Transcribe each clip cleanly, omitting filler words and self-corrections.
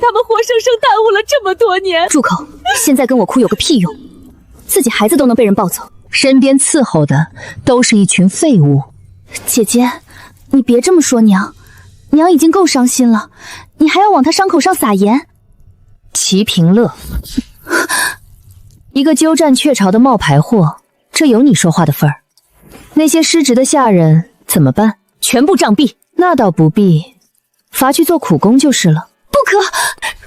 他们活生生耽误了这么多年。住口！现在跟我哭有个屁用！自己孩子都能被人抱走，身边伺候的都是一群废物。姐姐，你别这么说娘，娘已经够伤心了，你还要往她伤口上撒盐。齐平乐，一个鸠占鹊巢的冒牌货，这有你说话的份儿？那些失职的下人怎么办？全部杖毙。那倒不必，罚去做苦工就是了。不可！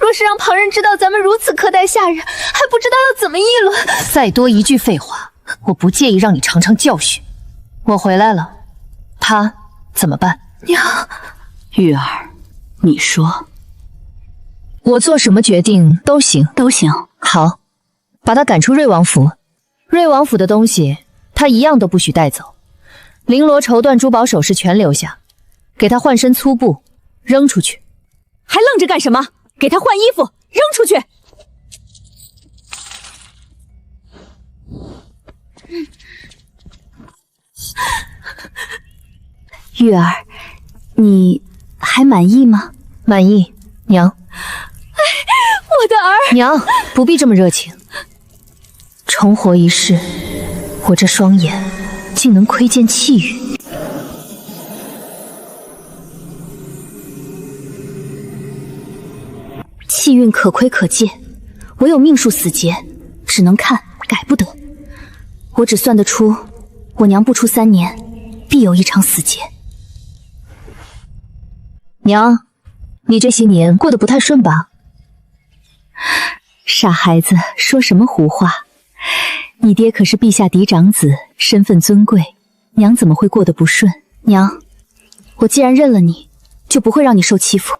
若是让旁人知道咱们如此苛待下人，还不知道要怎么议论。再多一句废话，我不介意让你尝尝教训。我回来了，他怎么办？娘，玉儿，你说，我做什么决定都行，都行。好，把他赶出瑞王府。瑞王府的东西，他一样都不许带走。绫罗绸缎、珠宝首饰全留下，给他换身粗布，扔出去。还愣着干什么？给他换衣服，扔出去！玉儿，你还满意吗？满意，娘。我的儿，娘，不必这么热情。重活一世，我这双眼竟能窥见气宇。气运可窥可见，唯有命数死劫，只能看改不得。我只算得出，我娘不出3年，必有一场死劫。娘，你这些年过得不太顺吧？傻孩子，说什么胡话！你爹可是陛下嫡长子，身份尊贵，娘怎么会过得不顺？娘，我既然认了你，就不会让你受欺负。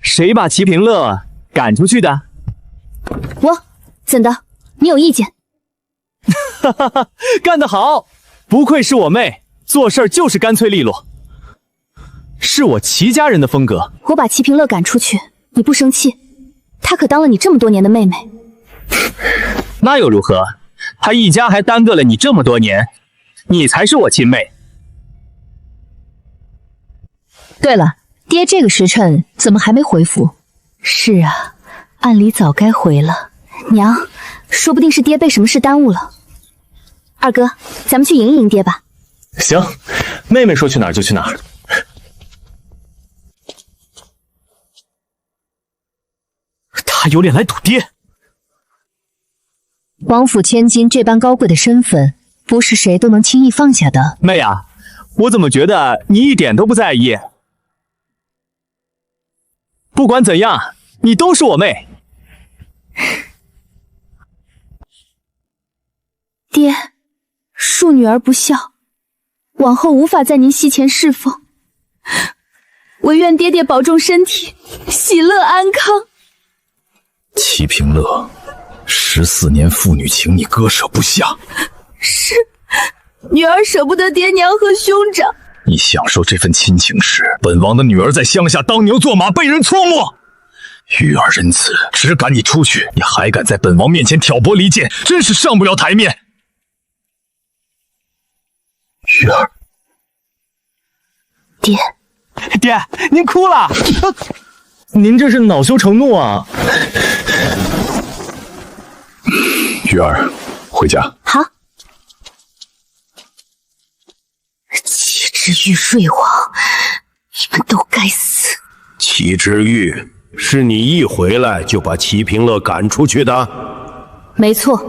谁把齐平乐赶出去的？我，怎的？你有意见？哈哈哈，干得好！不愧是我妹，做事就是干脆利落，是我齐家人的风格。我把齐平乐赶出去，你不生气？她可当了你这么多年的妹妹。那又如何？他一家还耽搁了你这么多年，你才是我亲妹。对了，爹这个时辰怎么还没回府？是啊，按理早该回了。娘，说不定是爹被什么事耽误了。二哥，咱们去迎一迎爹吧。行，妹妹说去哪儿就去哪儿。他有脸来赌爹？王府千金这般高贵的身份，不是谁都能轻易放下的。妹啊，我怎么觉得你一点都不在意？不管怎样，你都是我妹。爹，恕女儿不孝，往后无法在您膝前侍奉，唯愿爹爹保重身体，喜乐安康。齐平乐，14年父女情你割舍不下。是，女儿舍不得爹娘和兄长。你享受这份亲情时，本王的女儿在乡下当牛做马，被人搓磨。玉儿仁慈，只赶你出去，你还敢在本王面前挑拨离间，真是上不了台面。玉儿，爹，爹，您哭了？您这是恼羞成怒啊！玉儿，回家。好。齐之玉，瑞王，你们都该死！齐之玉，是你一回来就把齐平乐赶出去的？没错。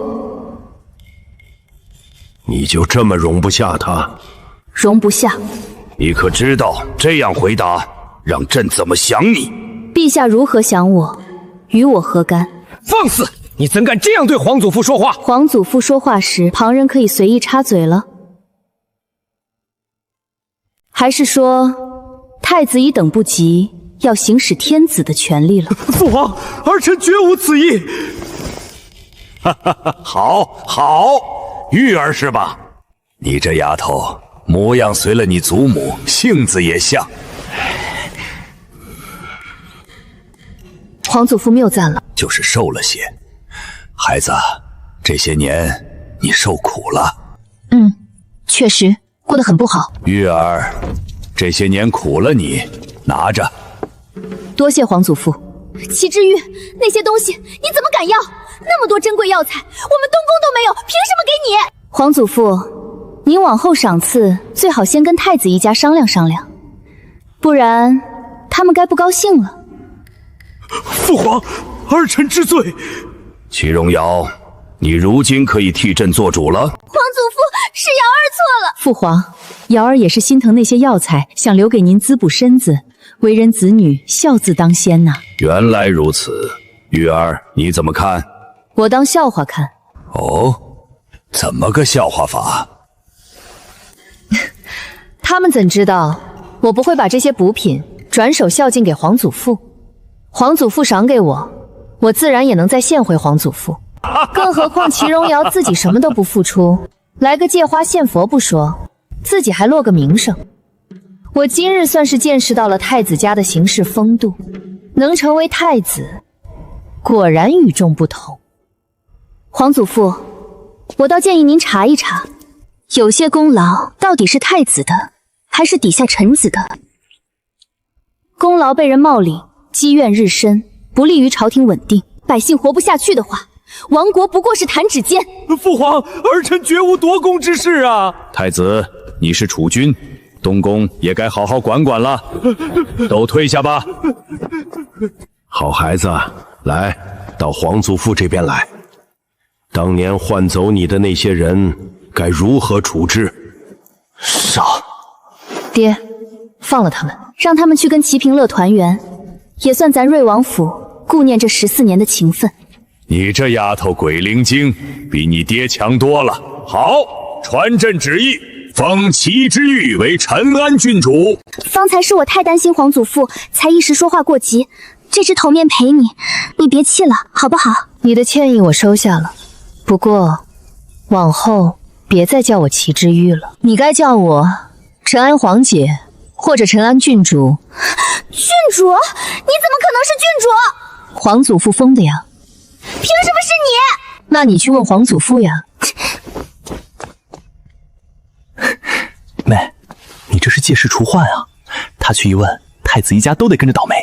你就这么容不下他？容不下。你可知道这样回答让朕怎么想你？陛下如何想我，与我何干？放肆！你怎敢这样对皇祖父说话？皇祖父说话时，旁人可以随意插嘴了？还是说，太子一等不及，要行使天子的权利了？父皇，儿臣绝无此意。哈哈哈，好，玉儿是吧？你这丫头模样随了你祖母，性子也像。皇祖父谬赞了，就是瘦了些。孩子，这些年你受苦了。确实过得很不好。玉儿，这些年苦了你，拿着。多谢皇祖父。齐之玉，那些东西你怎么敢要？那么多珍贵药材，我们东宫都没有，凭什么给你？皇祖父，您往后赏赐最好先跟太子一家商量商量，不然他们该不高兴了。父皇，儿臣知罪。齐荣瑶，你如今可以替朕做主了。皇祖父，是瑶儿错了。父皇，瑶儿也是心疼那些药材，想留给您滋补身子。为人子女，孝字当先呐。原来如此，玉儿，你怎么看？我当笑话看。哦，怎么个笑话法？他们怎知道我不会把这些补品转手孝敬给皇祖父？皇祖父赏给我，我自然也能再献回皇祖父。更何况齐荣瑶自己什么都不付出，来个借花献佛不说，自己还落个名声。我今日算是见识到了太子家的行事风度，能成为太子，果然与众不同。皇祖父，我倒建议您查一查，有些功劳到底是太子的，还是底下臣子的？功劳被人冒领，积怨日深，不利于朝廷稳定，百姓活不下去的话，亡国不过是弹指间。父皇，儿臣绝无夺宫之事啊！太子，你是储君，东宫也该好好管管了。都退下吧。好孩子，来到皇祖父这边来。当年换走你的那些人，该如何处置？上。爹，放了他们，让他们去跟齐平乐团圆，也算咱瑞王府顾念这14年的情分。你这丫头鬼灵精，比你爹强多了。好，传朕旨意，封齐之玉为陈安郡主。方才是我太担心皇祖父，才一时说话过急。这只头面陪你，你别气了，好不好？你的歉意我收下了，不过往后别再叫我齐之玉了，你该叫我陈安皇姐或者陈安郡主。郡主？你怎么可能是郡主？皇祖父封的呀。凭什么是你？那你去问皇祖父呀。妹，你这是借势除患啊！他去一问，太子一家都得跟着倒霉。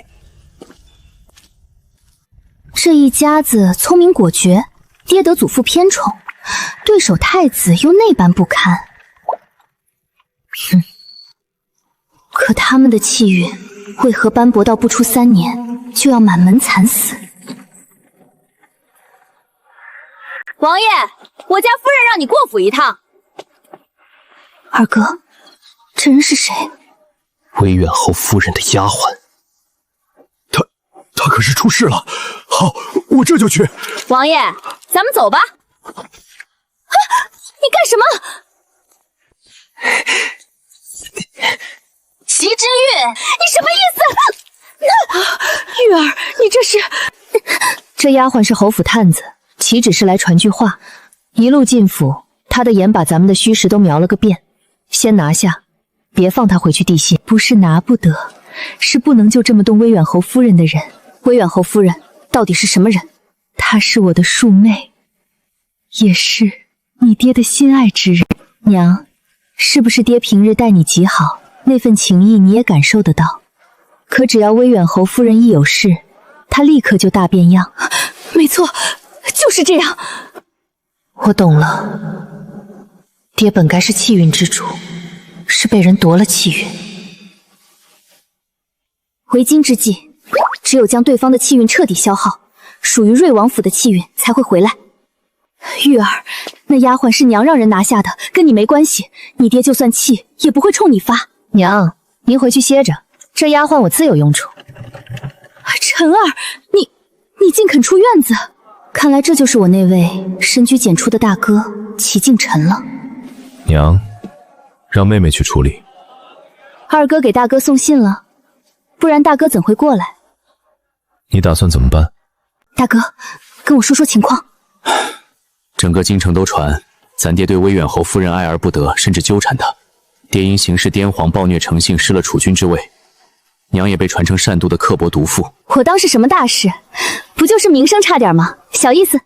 这一家子聪明果决，爹得祖父偏宠，对手太子又那般不堪。可他们的气运为何斑驳到不出3年就要满门惨死？王爷，我家夫人让你过府一趟。二哥，这人是谁？威远侯夫人的丫鬟。他可是出事了。好，我这就去。王爷，咱们走吧。你干什么？齐之玉，你什么意思？玉儿，你这是……这丫鬟是侯府探子，岂止是来传句话。一路进府，他的眼把咱们的虚实都瞄了个遍。先拿下，别放他回去地心。不是拿不得，是不能就这么动威远侯夫人的人。威远侯夫人到底是什么人？她是我的庶妹，也是你爹的心爱之人。娘，是不是爹平日待你极好，那份情谊你也感受得到？可只要威远侯夫人一有事，她立刻就大变样。没错，就是这样。我懂了，爹本该是气运之主，是被人夺了气运。为今之计，只有将对方的气运彻底消耗，属于瑞王府的气运才会回来。玉儿，那丫鬟是娘让人拿下的，跟你没关系。你爹就算气，也不会冲你发。娘，您回去歇着，这丫鬟我自有用处。陈儿，你竟肯出院子，看来这就是我那位深居简出的大哥齐敬晨了。娘，让妹妹去处理。二哥给大哥送信了，不然大哥怎会过来？你打算怎么办？大哥，跟我说说情况。整个京城都传咱爹对威远侯夫人爱而不得，甚至纠缠她。爹因行事癫狂暴虐成性，失了储君之位。娘也被传成善妒的刻薄毒妇。我当是什么大事，不就是名声差点吗？小意思。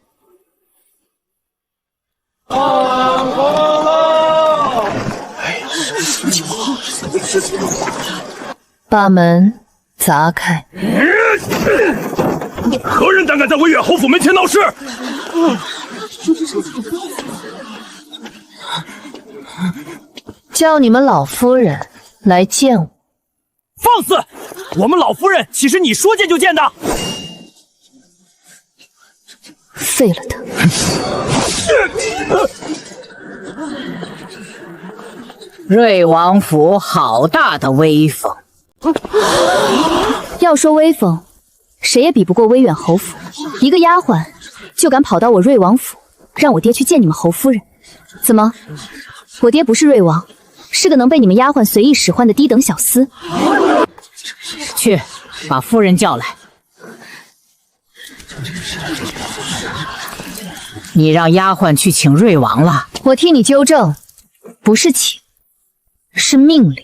把门砸开。何人胆敢在威远侯府门前闹事？叫你们老夫人来见我。放肆！我们老夫人岂是你说见就见的？废了他！瑞王府好大的威风！要说威风，谁也比不过威远侯府。一个丫鬟就敢跑到我瑞王府，让我爹去见你们侯夫人。怎么，我爹不是瑞王，是个能被你们丫鬟随意使唤的低等小厮？去，把夫人叫来。你让丫鬟去请瑞王了。我替你纠正，不是请，是命令。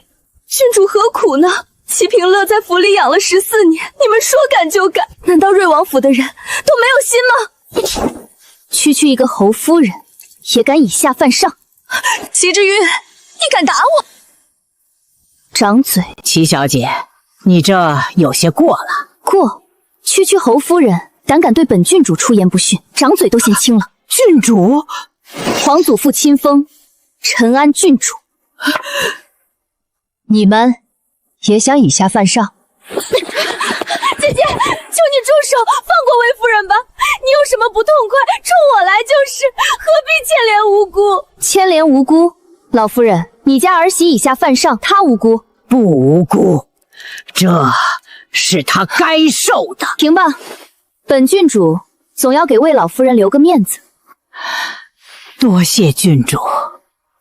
郡主何苦呢？齐平乐在府里养了14年，你们说赶就赶，难道瑞王府的人都没有心吗？区区一个侯夫人，也敢以下犯上？齐之玉，你敢打我？掌嘴！齐小姐，你这有些过了。过？区区侯夫人胆敢对本郡主出言不逊，掌嘴都嫌轻了。郡主，皇祖父亲封，陈安郡主。你们也想以下犯上？姐姐，求你住手，放过魏夫人吧！你有什么不痛快，冲我来就是，何必牵连无辜？牵连无辜？老夫人，你家儿媳以下犯上，她无辜？不无辜，这是她该受的。停吧，本郡主总要给魏老夫人留个面子。多谢郡主。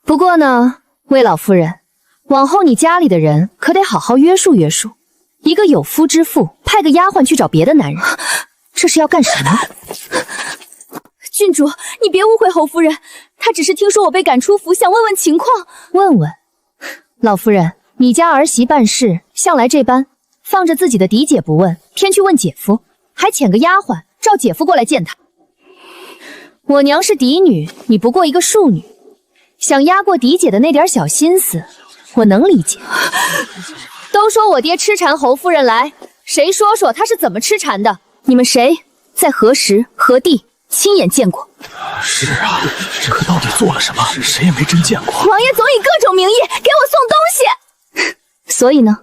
不过呢，魏老夫人，往后你家里的人可得好好约束约束。一个有夫之妇，派个丫鬟去找别的男人，这是要干什么？郡主，你别误会侯夫人，她只是听说我被赶出府，想问问情况。问问？老夫人，你家儿媳办事向来这般，放着自己的嫡姐不问，偏去问姐夫，还遣个丫鬟召姐夫过来见她。我娘是嫡女，你不过一个庶女，想压过嫡姐的那点小心思，我能理解。都说我爹痴缠侯夫人来，谁说说他是怎么痴缠的？你们谁在何时何地亲眼见过？是啊，可到底做了什么，谁也没真见过。王爷总以各种名义给我送东西，所以呢，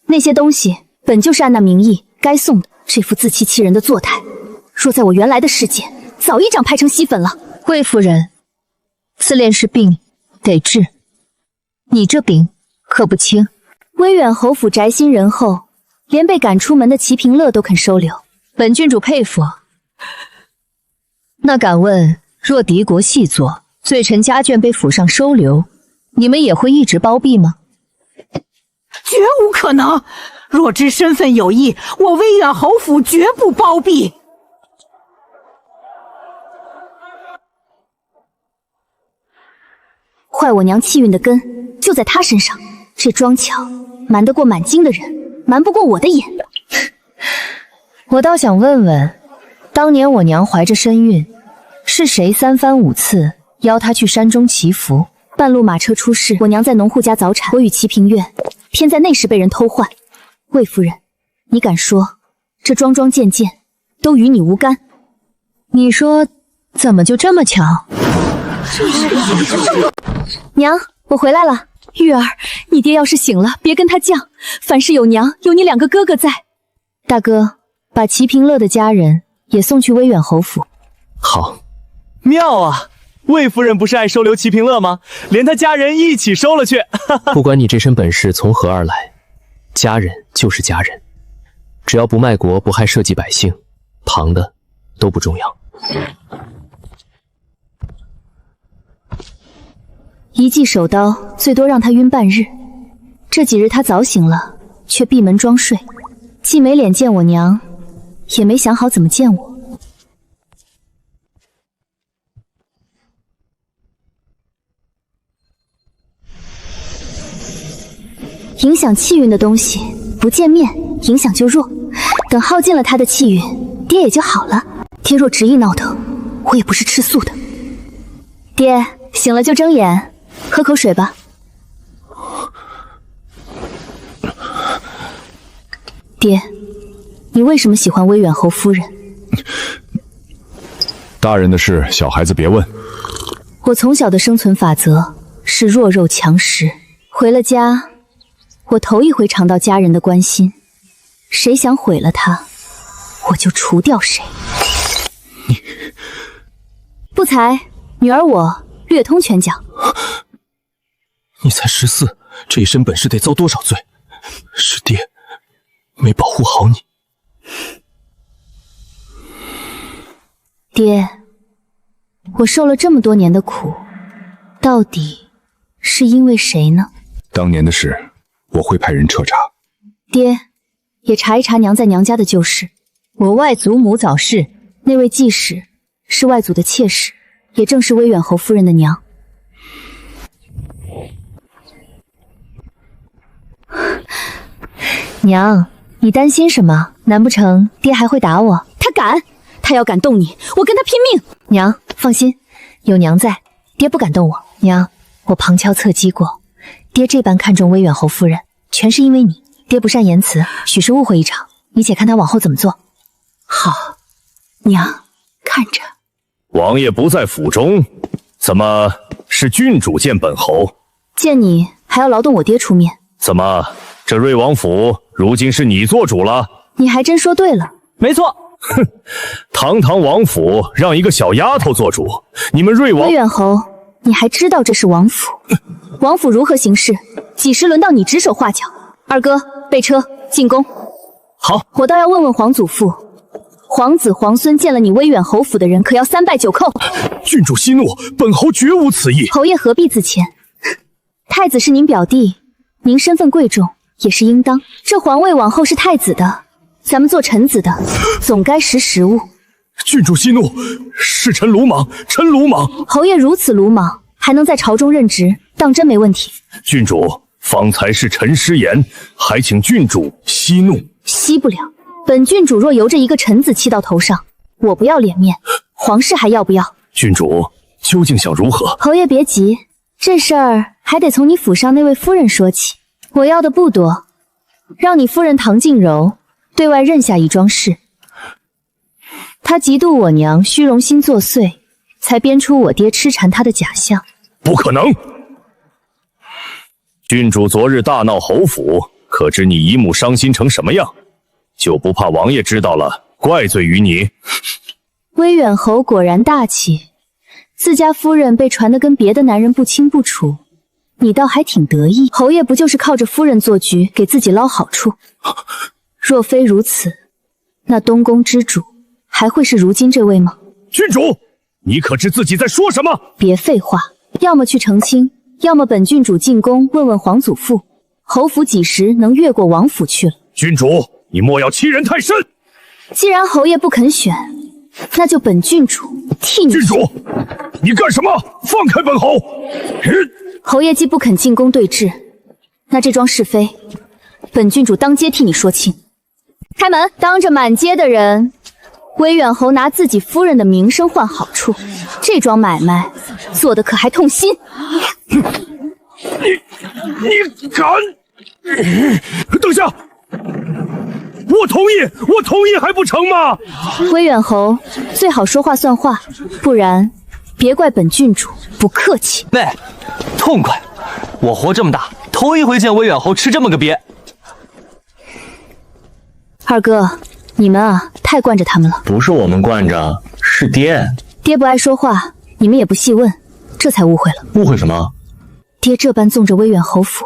那些东西本就是按那名义该送的。这副自欺欺人的作态，若在我原来的世界，早一掌拍成稀粉了。魏夫人，自恋是病，得治。你这病可不轻。威远侯府宅心仁厚，连被赶出门的齐平乐都肯收留，本郡主佩服。那敢问，若敌国细作，罪臣家眷被府上收留，你们也会一直包庇吗？绝无可能！若知身份有异，我威远侯府绝不包庇。坏我娘气运的根就在她身上。这庄巧瞒得过满京的人，瞒不过我的眼。我倒想问问，当年我娘怀着身孕，是谁3番5次邀她去山中祈福？半路马车出事，我娘在农户家早产，我与齐平院偏在那时被人偷换。魏夫人，你敢说这桩桩件件都与你无干？你说怎么就这么巧？娘，我回来了。玉儿，你爹要是醒了，别跟他犟。凡事有娘，有你2个哥哥在。大哥，把齐平乐的家人也送去威远侯府。好，妙啊！魏夫人不是爱收留齐平乐吗？连他家人一起收了去。不管你这身本事从何而来，家人就是家人，只要不卖国不害社稷百姓，旁的都不重要。一记手刀，最多让他晕半日。这几日他早醒了，却闭门装睡，既没脸见我娘，也没想好怎么见我。影响气运的东西，不见面影响就弱，等耗尽了他的气运，爹也就好了。爹若执意闹腾，我也不是吃素的。爹醒了就睁眼。喝口水吧。爹，你为什么喜欢威远侯夫人？大人的事，小孩子别问。我从小的生存法则是弱肉强食。回了家，我头一回尝到家人的关心。谁想毁了他，我就除掉谁。不才，女儿我略通拳脚。你才14，这一身本事得遭多少罪？是爹没保护好你。爹，我受了这么多年的苦，到底是因为谁呢？当年的事，我会派人彻查。爹，也查一查娘在娘家的旧事。我外祖母早逝，那位继室是外祖的妾室，也正是威远侯夫人的娘。娘，你担心什么？难不成爹还会打我？他敢！他要敢动你，我跟他拼命！娘，放心，有娘在，爹不敢动我。娘，我旁敲侧击过，爹这般看重威远侯夫人，全是因为你。爹不善言辞，许是误会一场，你且看他往后怎么做。好，娘看着。王爷不在府中，怎么是郡主见本侯？见你还要劳动我爹出面。怎么这瑞王府如今是你做主了？你还真说对了。没错。哼，堂堂王府让一个小丫头做主，你们瑞王……威远侯，你还知道这是王府？王府如何行事，几时轮到你指手画脚？二哥，备车进宫。好，我倒要问问皇祖父，皇子皇孙见了你威远侯府的人，可要3拜9叩。郡主息怒，本侯绝无此意。侯爷何必自谦？太子是您表弟，您身份贵重，也是应当。这皇位往后是太子的，咱们做臣子的，总该识时务。郡主息怒，是臣鲁莽，臣鲁莽。侯爷如此鲁莽，还能在朝中任职，当真没问题。郡主，方才是臣失言，还请郡主息怒。息不了。本郡主若由着一个臣子气到头上，我不要脸面，皇室还要不要？郡主究竟想如何？侯爷别急，这事儿还得从你府上那位夫人说起。我要的不多，让你夫人唐静柔对外认下一桩事。她嫉妒我娘虚荣心作祟，才编出我爹痴缠她的假象。不可能！郡主昨日大闹侯府，可知你姨母伤心成什么样？就不怕王爷知道了，怪罪于你？威远侯果然大气，自家夫人被传得跟别的男人不清不楚，你倒还挺得意。侯爷不就是靠着夫人做局，给自己捞好处？若非如此，那东宫之主还会是如今这位吗？郡主，你可知自己在说什么？别废话，要么去澄清，要么本郡主进宫问问皇祖父，侯府几时能越过王府去了？郡主，你莫要欺人太甚！既然侯爷不肯选，那就本郡主替你。郡主，你干什么？放开本侯！侯爷既不肯进宫对质，那这桩是非，本郡主当街替你说清。开门！当着满街的人，威远侯拿自己夫人的名声换好处，这桩买卖做得可还痛心？你敢！等下！我同意还不成吗？威远侯最好说话算话，不然别怪本郡主不客气。喂，痛快！我活这么大，头一回见威远侯吃这么个瘪。二哥，你们啊，太惯着他们了。不是我们惯着，是爹。爹不爱说话，你们也不细问，这才误会了。误会什么？爹这般纵着威远侯府，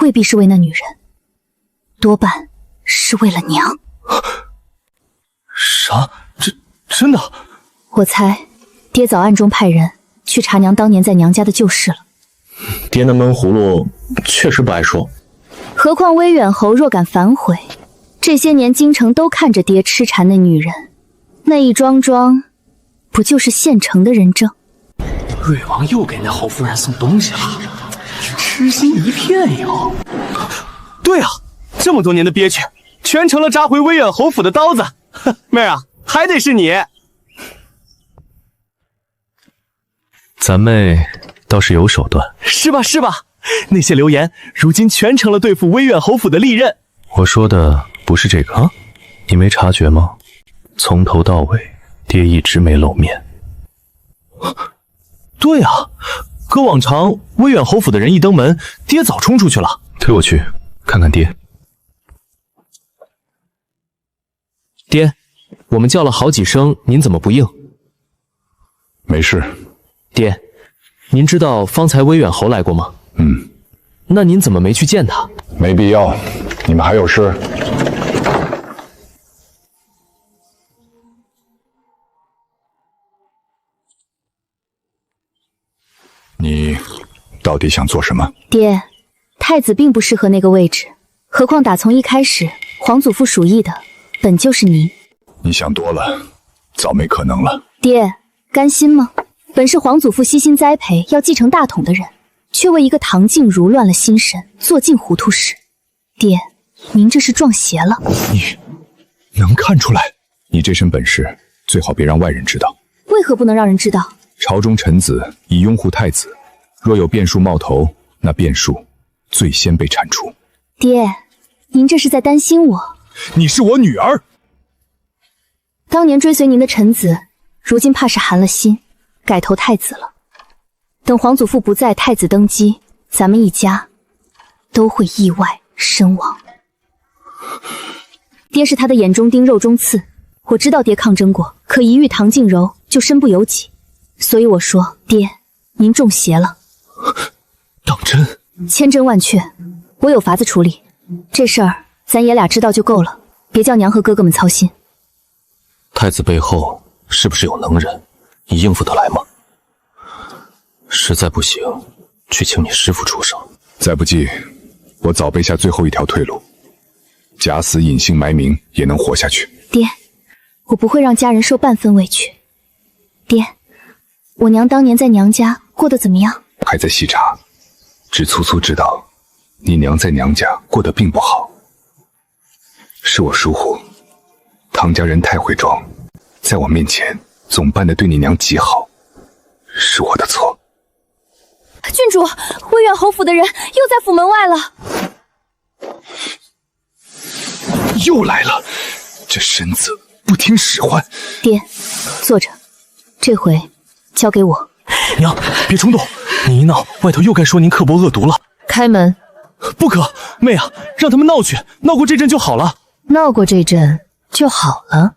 未必是为那女人，多半是为了娘。啥？真的？我猜，爹早暗中派人去查娘当年在娘家的旧事了。爹那闷葫芦确实不爱说。何况威远侯若敢反悔，这些年京城都看着爹痴缠那女人，那一桩桩，不就是现成的人证？瑞王又给那侯夫人送东西了，痴心一片哟。对啊，这么多年的憋屈，全成了扎回威远侯府的刀子。妹儿啊，还得是你。咱妹倒是有手段，是吧？那些流言，如今全成了对付威远侯府的利刃。我说的不是这个啊。你没察觉吗？从头到尾，爹一直没露面。对啊，可往常威远侯府的人一登门，爹早冲出去了。推我去看看爹。爹，我们叫了好几声，您怎么不应？没事。爹，您知道方才威远侯来过吗？那您怎么没去见他？没必要，你们还有事。你到底想做什么？爹，太子并不适合那个位置，何况打从一开始，皇祖父属意的本就是您。你想多了，早没可能了。爹，甘心吗？本是皇祖父悉心栽培，要继承大统的人，却为一个唐静茹乱了心神，做尽糊涂事。爹，您这是撞邪了。你能看出来？你这身本事，最好别让外人知道。为何不能让人知道？朝中臣子以拥护太子，若有变数冒头，那变数最先被铲除。爹，您这是在担心我。你是我女儿。当年追随您的臣子，如今怕是寒了心，改投太子了。等皇祖父不在，太子登基，咱们一家都会意外身亡。爹是他的眼中钉肉中刺，我知道爹抗争过，可一遇唐静柔就身不由己，所以我说爹，您中邪了。当真？千真万确，我有法子处理。这事儿咱爷俩知道就够了，别叫娘和哥哥们操心。太子背后是不是有能人？你应付得来吗？实在不行，去请你师父出手。再不济，我早备下最后一条退路，假死隐姓埋名也能活下去。爹，我不会让家人受半分委屈。爹，我娘当年在娘家过得怎么样？还在细查，只粗粗知道你娘在娘家过得并不好，是我疏忽。唐家人太会装，在我面前总扮得对你娘极好，是我的错。郡主，威远侯府的人又在府门外了。又来了，这身子不听使唤。爹，坐着，这回交给我。娘，别冲动，你一闹，外头又该说您刻薄恶毒了。开门！不可，妹啊，让他们闹去，闹过这阵就好了。闹过这阵就好了？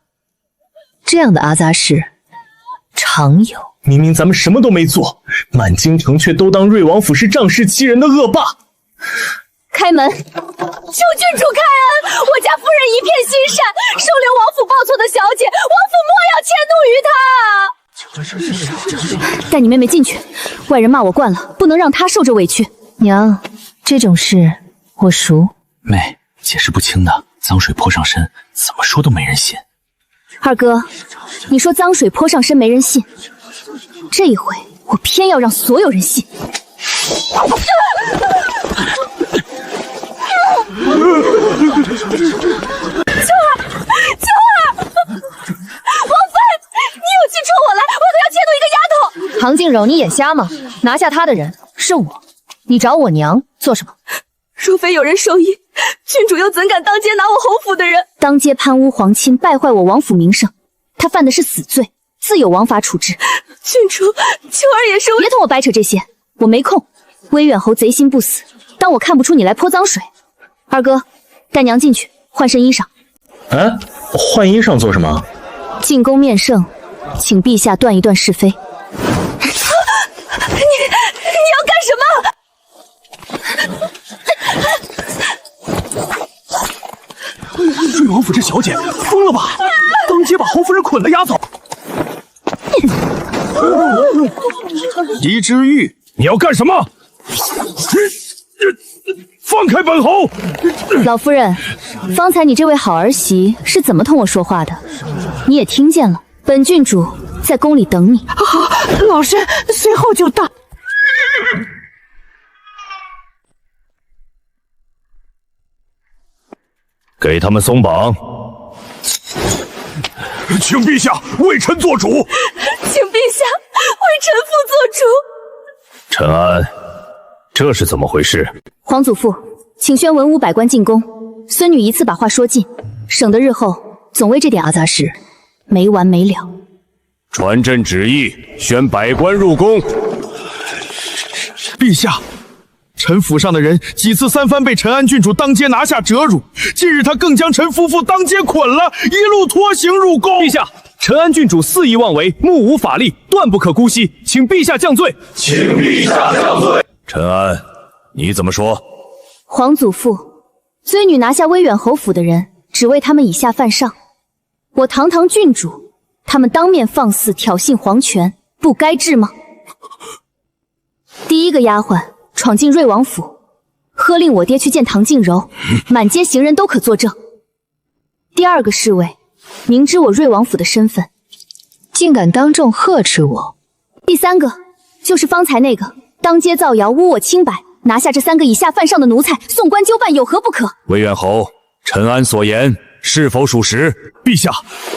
这样的阿杂事常有。明明咱们什么都没做，满京城却都当瑞王府是仗势欺人的恶霸。开门！求郡主开恩，我家夫人一片心善，收留王府报错的小姐，王府莫要迁怒于她。带你妹妹进去，外人骂我惯了，不能让她受这委屈。娘，这种事我熟。妹，解释不清的，脏水泼上身，怎么说都没人信。二哥，你说脏水泼上身没人信，这一回我偏要让所有人信。秋儿，王妃，你有气冲我来，我都要迁怒一个丫头。唐静柔，你眼瞎吗？拿下她的人是我，你找我娘做什么？若非有人授意，郡主又怎敢当街拿我侯府的人？当街攀污皇亲，败坏我王府名声，他犯的是死罪，自有王法处置。郡主，秋儿也是。别同我掰扯这些，我没空。威远侯贼心不死，当我看不出你来泼脏水？二哥，带娘进去换身衣裳。哎，换衣裳做什么？进宫面圣，请陛下断一断是非。你要干什么？瑞王府这小姐疯了吧？当街把侯夫人捆了押走。狄之玉，你要干什么？放开本侯！老夫人，方才你这位好儿媳是怎么同我说话的？你也听见了，本郡主在宫里等你。好，老身随后就到。给他们松绑！请陛下为臣做主。请陛下为臣妇做主。陈安，这是怎么回事？皇祖父，请宣文武百官进宫，孙女一次把话说尽，省得日后总为这点阿杂事没完没了。传朕旨意，宣百官入宫。陛下，臣府上的人几次三番被陈安郡主当街拿下折辱，近日他更将陈夫妇当街捆了，一路拖行入宫。陛下，陈安郡主肆意妄为，目无法力，断不可姑息，请陛下降罪。请陛下降罪。陈安，你怎么说？皇祖父，追女拿下威远侯府的人，只为他们以下犯上。我堂堂郡主，他们当面放肆挑衅皇权，不该治吗？第一个丫鬟闯进瑞王府，喝令我爹去见唐静柔，满街行人都可作证。第二个侍卫明知我瑞王府的身份，竟敢当众呵斥我。第三个就是方才那个当街造谣污我清白，拿下这3个以下犯上的奴才，送官纠办有何不可？魏远侯，陈安所言是否属实？陛下，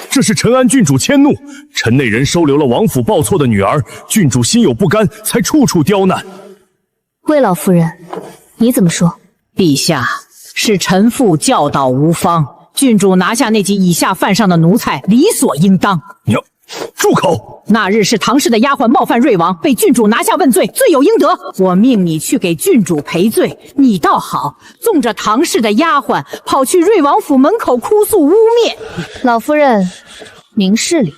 这是陈安郡主迁怒，陈内人收留了王府报错的女儿，郡主心有不甘，才处处刁难。魏老夫人，你怎么说？陛下，是臣父教导无方，郡主拿下那几以下犯上的奴才，理所应当。你住口！那日是唐氏的丫鬟冒犯瑞王，被郡主拿下问罪，罪有应得。我命你去给郡主赔罪，你倒好，纵着唐氏的丫鬟跑去瑞王府门口哭诉污蔑。老夫人，明事理。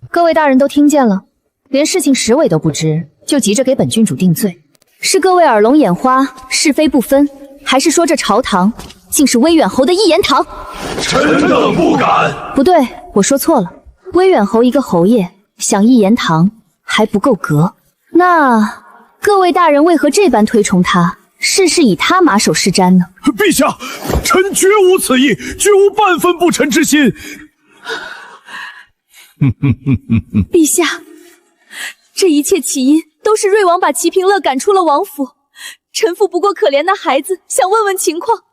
各位大人都听见了，连事情实伪都不知，就急着给本郡主定罪，是各位耳聋眼花，是非不分，还是说这朝堂竟是威远侯的一言堂？臣等不敢。不对，我说错了。威远侯一个侯爷，想一言堂还不够格。那各位大人为何这般推崇他，事事以他马首是瞻呢？陛下，臣绝无此意，绝无半分不臣之心。陛下，这一切起因都是瑞王把齐平乐赶出了王府，臣妇不过可怜那孩子，想问问情况，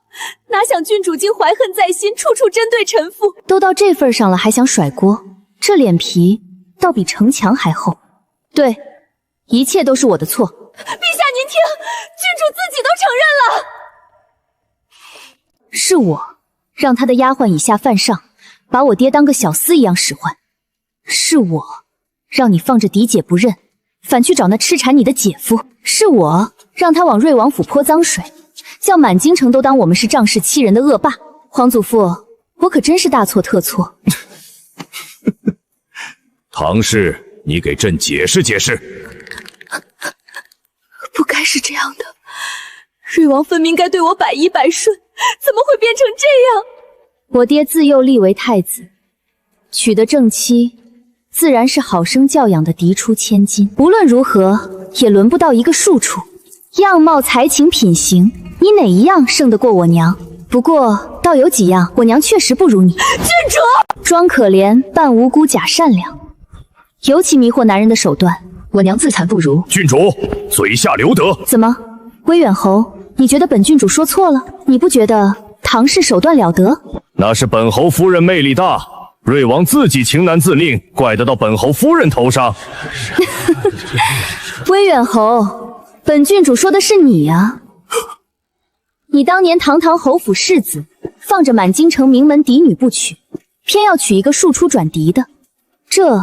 哪想郡主竟怀恨在心，处处针对臣妇。都到这份上了，还想甩锅，这脸皮倒比城墙还厚。对，一切都是我的错。陛下您听，郡主自己都承认了，是我让他的丫鬟以下犯上，把我爹当个小厮一样使唤，是我让你放着嫡姐不认，反去找那痴缠你的姐夫，是我让他往瑞王府泼脏水，叫满京城都当我们是仗势欺人的恶霸。皇祖父，我可真是大错特错。唐氏，你给朕解释解释。不该是这样的，瑞王分明该对我百依百顺，怎么会变成这样？我爹自幼立为太子，娶的正妻自然是好生教养的嫡出千金，无论如何也轮不到一个庶出。样貌、才情、品行，你哪一样胜得过我娘？不过倒有几样我娘确实不如你。郡主，装可怜扮无辜假善良，尤其迷惑男人的手段，我娘自惭不如。郡主，嘴下留德。怎么，威远侯，你觉得本郡主说错了？你不觉得唐氏手段了得？那是本侯夫人魅力大，瑞王自己情难自令，怪得到本侯夫人头上。威远侯，本郡主说的是你啊！你当年堂堂侯府世子，放着满京城名门嫡女不娶，偏要娶一个庶出转嫡的，这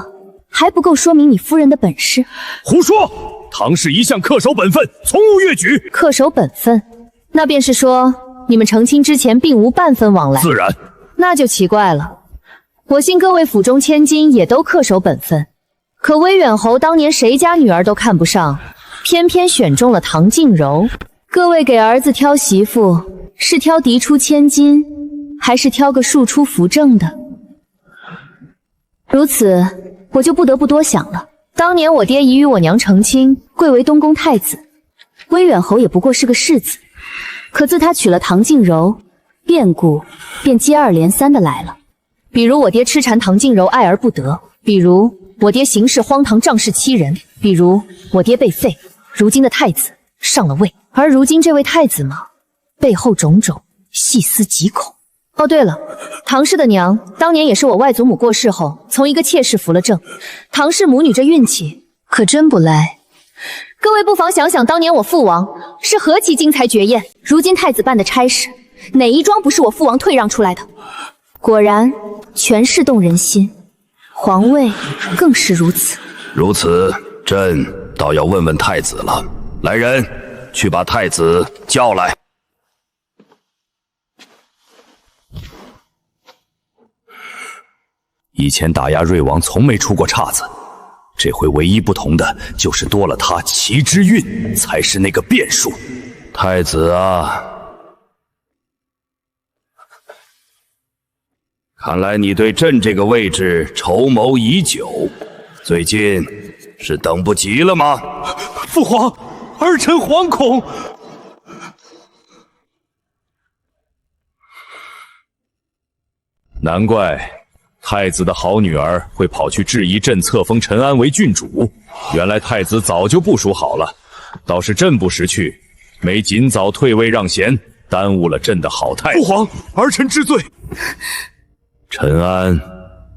还不够说明你夫人的本事？胡说！唐氏一向恪守本分，从无越矩。恪守本分，那便是说你们成亲之前并无半分往来。自然。那就奇怪了。我信各位府中千金也都恪守本分，可威远侯当年谁家女儿都看不上，偏偏选中了唐静柔。各位给儿子挑媳妇，是挑嫡出千金，还是挑个庶出扶正的？如此，我就不得不多想了。当年我爹已与我娘成亲，贵为东宫太子，威远侯也不过是个世子。可自他娶了唐静柔，变故便接二连三的来了。比如我爹痴缠唐静柔爱而不得，比如我爹行事荒唐仗势欺人，比如我爹被废，如今的太子上了位，而如今这位太子嘛，背后种种细思极恐。哦对了，唐氏的娘当年也是我外祖母过世后从一个妾室扶了正，唐氏母女这运气可真不赖。各位不妨想想，当年我父王是何其惊才绝艳，如今太子办的差事哪一桩不是我父王退让出来的？果然权势动人心，皇位更是如此。如此，朕倒要问问太子了。来人，去把太子叫来。以前打压瑞王从没出过岔子，这回唯一不同的就是多了他齐之运，才是那个变数。太子啊，看来你对朕这个位置筹谋已久，最近是等不及了吗？父皇，儿臣惶恐。难怪太子的好女儿会跑去质疑朕册封陈安为郡主，原来太子早就部署好了，倒是朕不识趣，没尽早退位让贤，耽误了朕的好态度。父皇，儿臣知罪。陈安，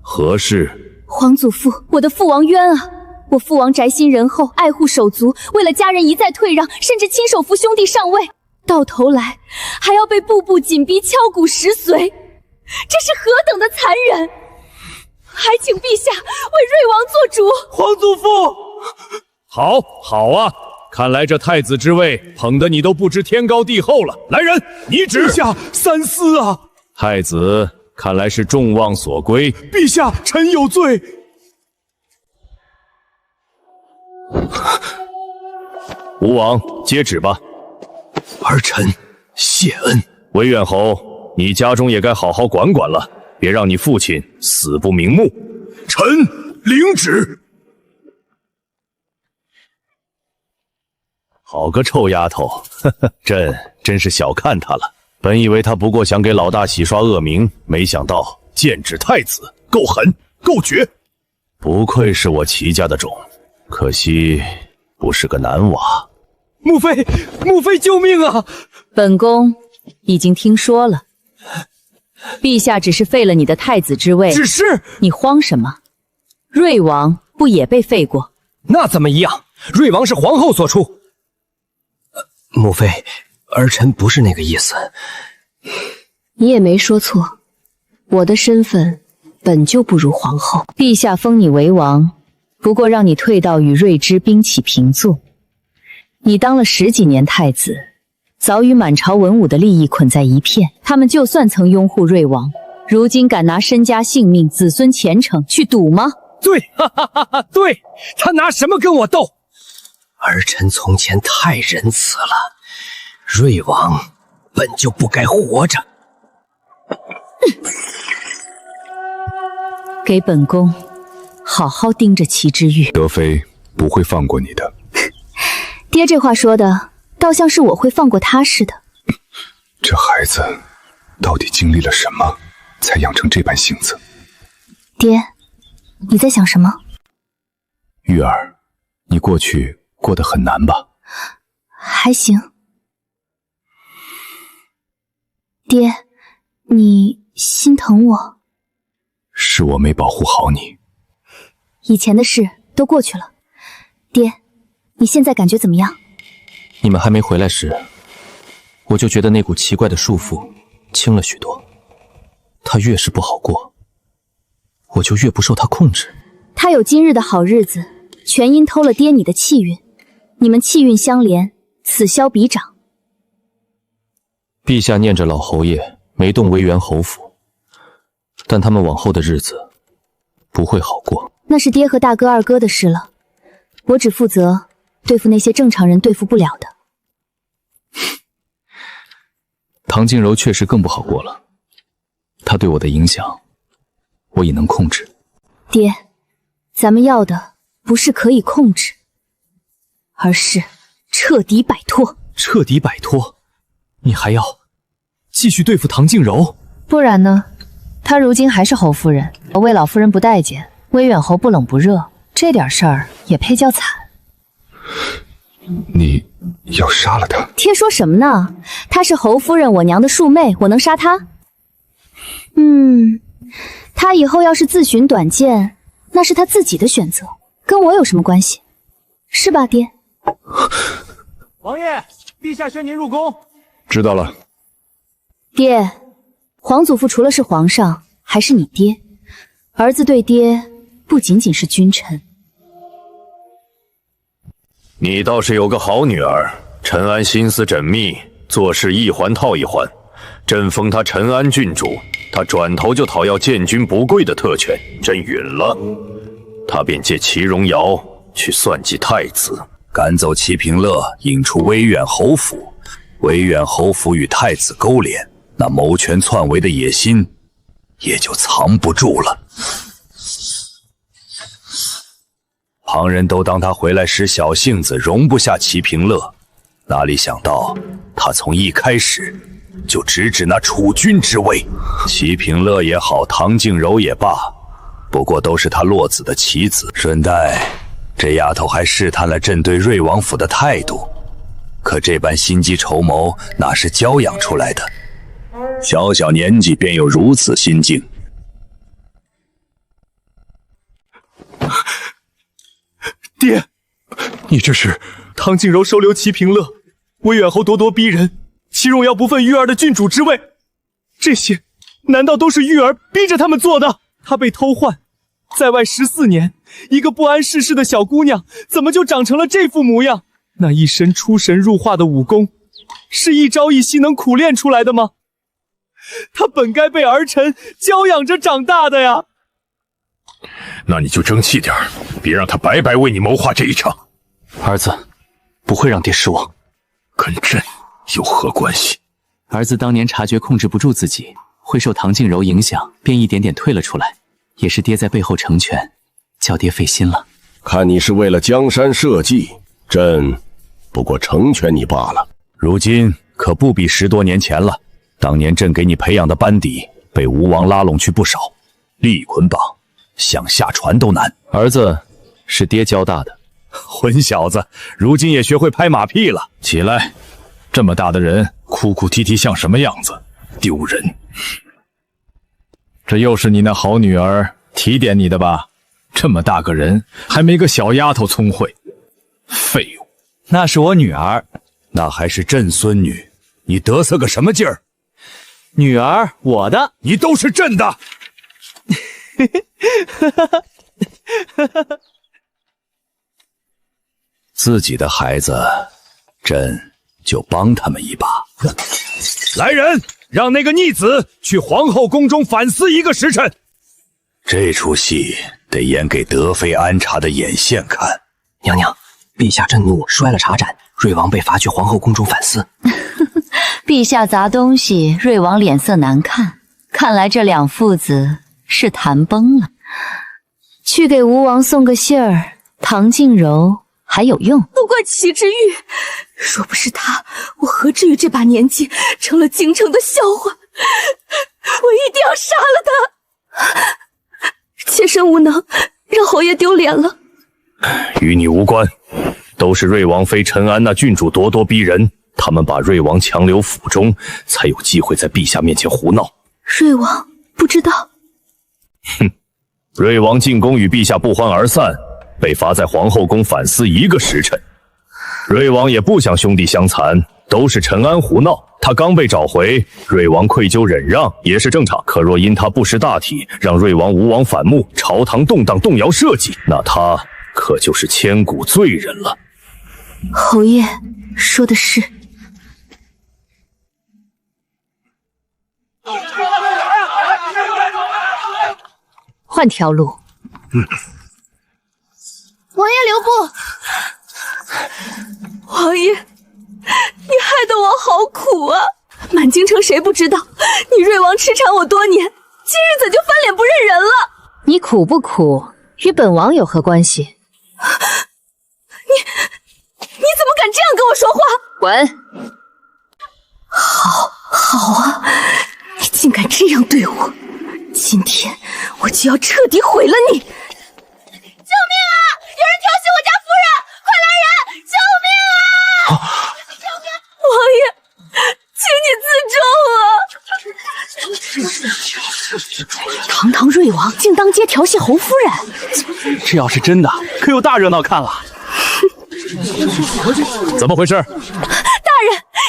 何事？皇祖父，我的父王冤啊！我父王宅心仁厚，爱护手足，为了家人一再退让，甚至亲手扶兄弟上位，到头来还要被步步紧逼，敲骨石髓，这是何等的残忍！还请陛下为瑞王做主。皇祖父，好啊，看来这太子之位捧得你都不知天高地厚了。来人，拟旨。陛下，三思啊！太子看来是众望所归。陛下，臣有罪。吴王接旨吧。儿臣谢恩。韦远侯，你家中也该好好管管了，别让你父亲死不瞑目。臣领旨。好个臭丫头，呵呵，朕真是小看她了。本以为她不过想给老大洗刷恶名，没想到剑指太子，够狠，够绝。不愧是我齐家的种，可惜不是个男娃。母妃，母妃救命啊！本宫已经听说了，陛下只是废了你的太子之位，只是你慌什么？瑞王不也被废过？那怎么一样？瑞王是皇后所出。母妃，儿臣不是那个意思。你也没说错，我的身份本就不如皇后。陛下封你为王，不过让你退到与瑞之兵起平坐。你当了10几年太子，早与满朝文武的利益捆在一片，他们就算曾拥护瑞王，如今敢拿身家性命、子孙前程去赌吗？对，哈哈哈哈！对，他拿什么跟我斗？儿臣从前太仁慈了，瑞王本就不该活着。给本宫好好盯着齐之玉。德妃不会放过你的。爹这话说的，倒像是我会放过他似的。这孩子到底经历了什么，才养成这般性子？爹，你在想什么？玉儿，你过去过得很难吧？还行。爹，你心疼我？是我没保护好你。以前的事都过去了。爹，你现在感觉怎么样？你们还没回来时，我就觉得那股奇怪的束缚轻了许多。他越是不好过，我就越不受他控制。他有今日的好日子，全因偷了爹你的气运。你们气运相连，此消彼长。陛下念着老侯爷没动威元侯府，但他们往后的日子不会好过。那是爹和大哥、二哥的事了，我只负责对付那些正常人对付不了的。唐静柔确实更不好过了，她对我的影响，我也能控制。爹，咱们要的不是可以控制，而是彻底摆脱。彻底摆脱？你还要继续对付唐静柔？不然呢？她如今还是侯夫人，为老夫人不待见，威远侯不冷不热，这点事儿也配叫惨？你要杀了他？爹说什么呢？她是侯夫人我娘的庶妹，我能杀她？她以后要是自寻短见，那是她自己的选择，跟我有什么关系？是吧，爹？王爷，陛下宣您入宫。知道了。爹，皇祖父除了是皇上，还是你爹，儿子对爹不仅仅是君臣。你倒是有个好女儿，陈安心思缜密，做事一环套一环。朕封他陈安郡主，他转头就讨要见君不贵的特权，朕允了。他便借齐荣瑶去算计太子，赶走齐平乐，引出威远侯府。威远侯府与太子勾连，那谋权篡位的野心也就藏不住了。旁人都当他回来时小性子，容不下齐平乐，哪里想到他从一开始就直指那储君之位。齐平乐也好，唐静柔也罢，不过都是他落子的棋子。顺带，这丫头还试探了朕对瑞王府的态度。可这般心机筹谋，哪是教养出来的？小小年纪便有如此心境。爹，你这是？唐静柔收留齐平乐，威远侯咄咄逼人，齐荣瑶不分玉儿的郡主之位，这些难道都是玉儿逼着他们做的？她被偷换，在外14年，一个不谙世事的小姑娘，怎么就长成了这副模样？那一身出神入化的武功，是一朝一夕能苦练出来的吗？她本该被儿臣娇养着长大的呀！那你就争气点，别让他白白为你谋划这一场。儿子不会让爹失望。跟朕有何关系？儿子当年察觉控制不住自己，会受唐静柔影响，便一点点退了出来，也是爹在背后成全，叫爹费心了。看你是为了江山社稷，朕不过成全你罢了。如今可不比10多年前了，当年朕给你培养的班底，被吴王拉拢去不少，力捆绑，想下船都难。儿子是爹教大的，混小子，如今也学会拍马屁了。起来，这么大的人，哭哭啼啼像什么样子？丢人！这又是你那好女儿提点你的吧？这么大个人，还没个小丫头聪慧。废物！那是我女儿，那还是朕孙女，你得瑟个什么劲儿？女儿我的，你都是朕的。自己的孩子，朕就帮他们一把。来人，让那个逆子去皇后宫中反思1个时辰。这出戏得演给德妃安察的眼线看。娘娘，陛下震怒，摔了茶盏，瑞王被罚去皇后宫中反思。陛下砸东西，瑞王脸色难看，看来这两父子是谈崩了。去给吴王送个信儿，唐静柔还有用。都怪齐之玉，若不是他，我何至于这把年纪成了京城的笑话？我一定要杀了他！妾身无能，让侯爷丢脸了。与你无关，都是瑞王妃陈安那郡主咄咄逼人，他们把瑞王强留府中，才有机会在陛下面前胡闹。瑞王不知道。哼，瑞王进宫与陛下不欢而散，被罚在皇后宫反思1个时辰。瑞王也不想兄弟相残，都是陈安胡闹。他刚被找回，瑞王愧疚忍让也是正常。可若因他不识大体，让瑞王吴王反目，朝堂动荡，动摇社稷，那他可就是千古罪人了。侯爷说的是。换条路。王爷留步！王爷，你害得我好苦啊！满京城谁不知道你瑞王痴缠我多年，今日怎就翻脸不认人了？你苦不苦，与本王有何关系？你怎么敢这样跟我说话？滚！好啊，你竟敢这样对我，今天我就要彻底毁了你！救命啊！有人调戏我家夫人，快来人！救命啊！王爷，请你自重啊！堂堂瑞王竟当街调戏侯夫人，这要是真的，可有大热闹看了。怎么回事？大人，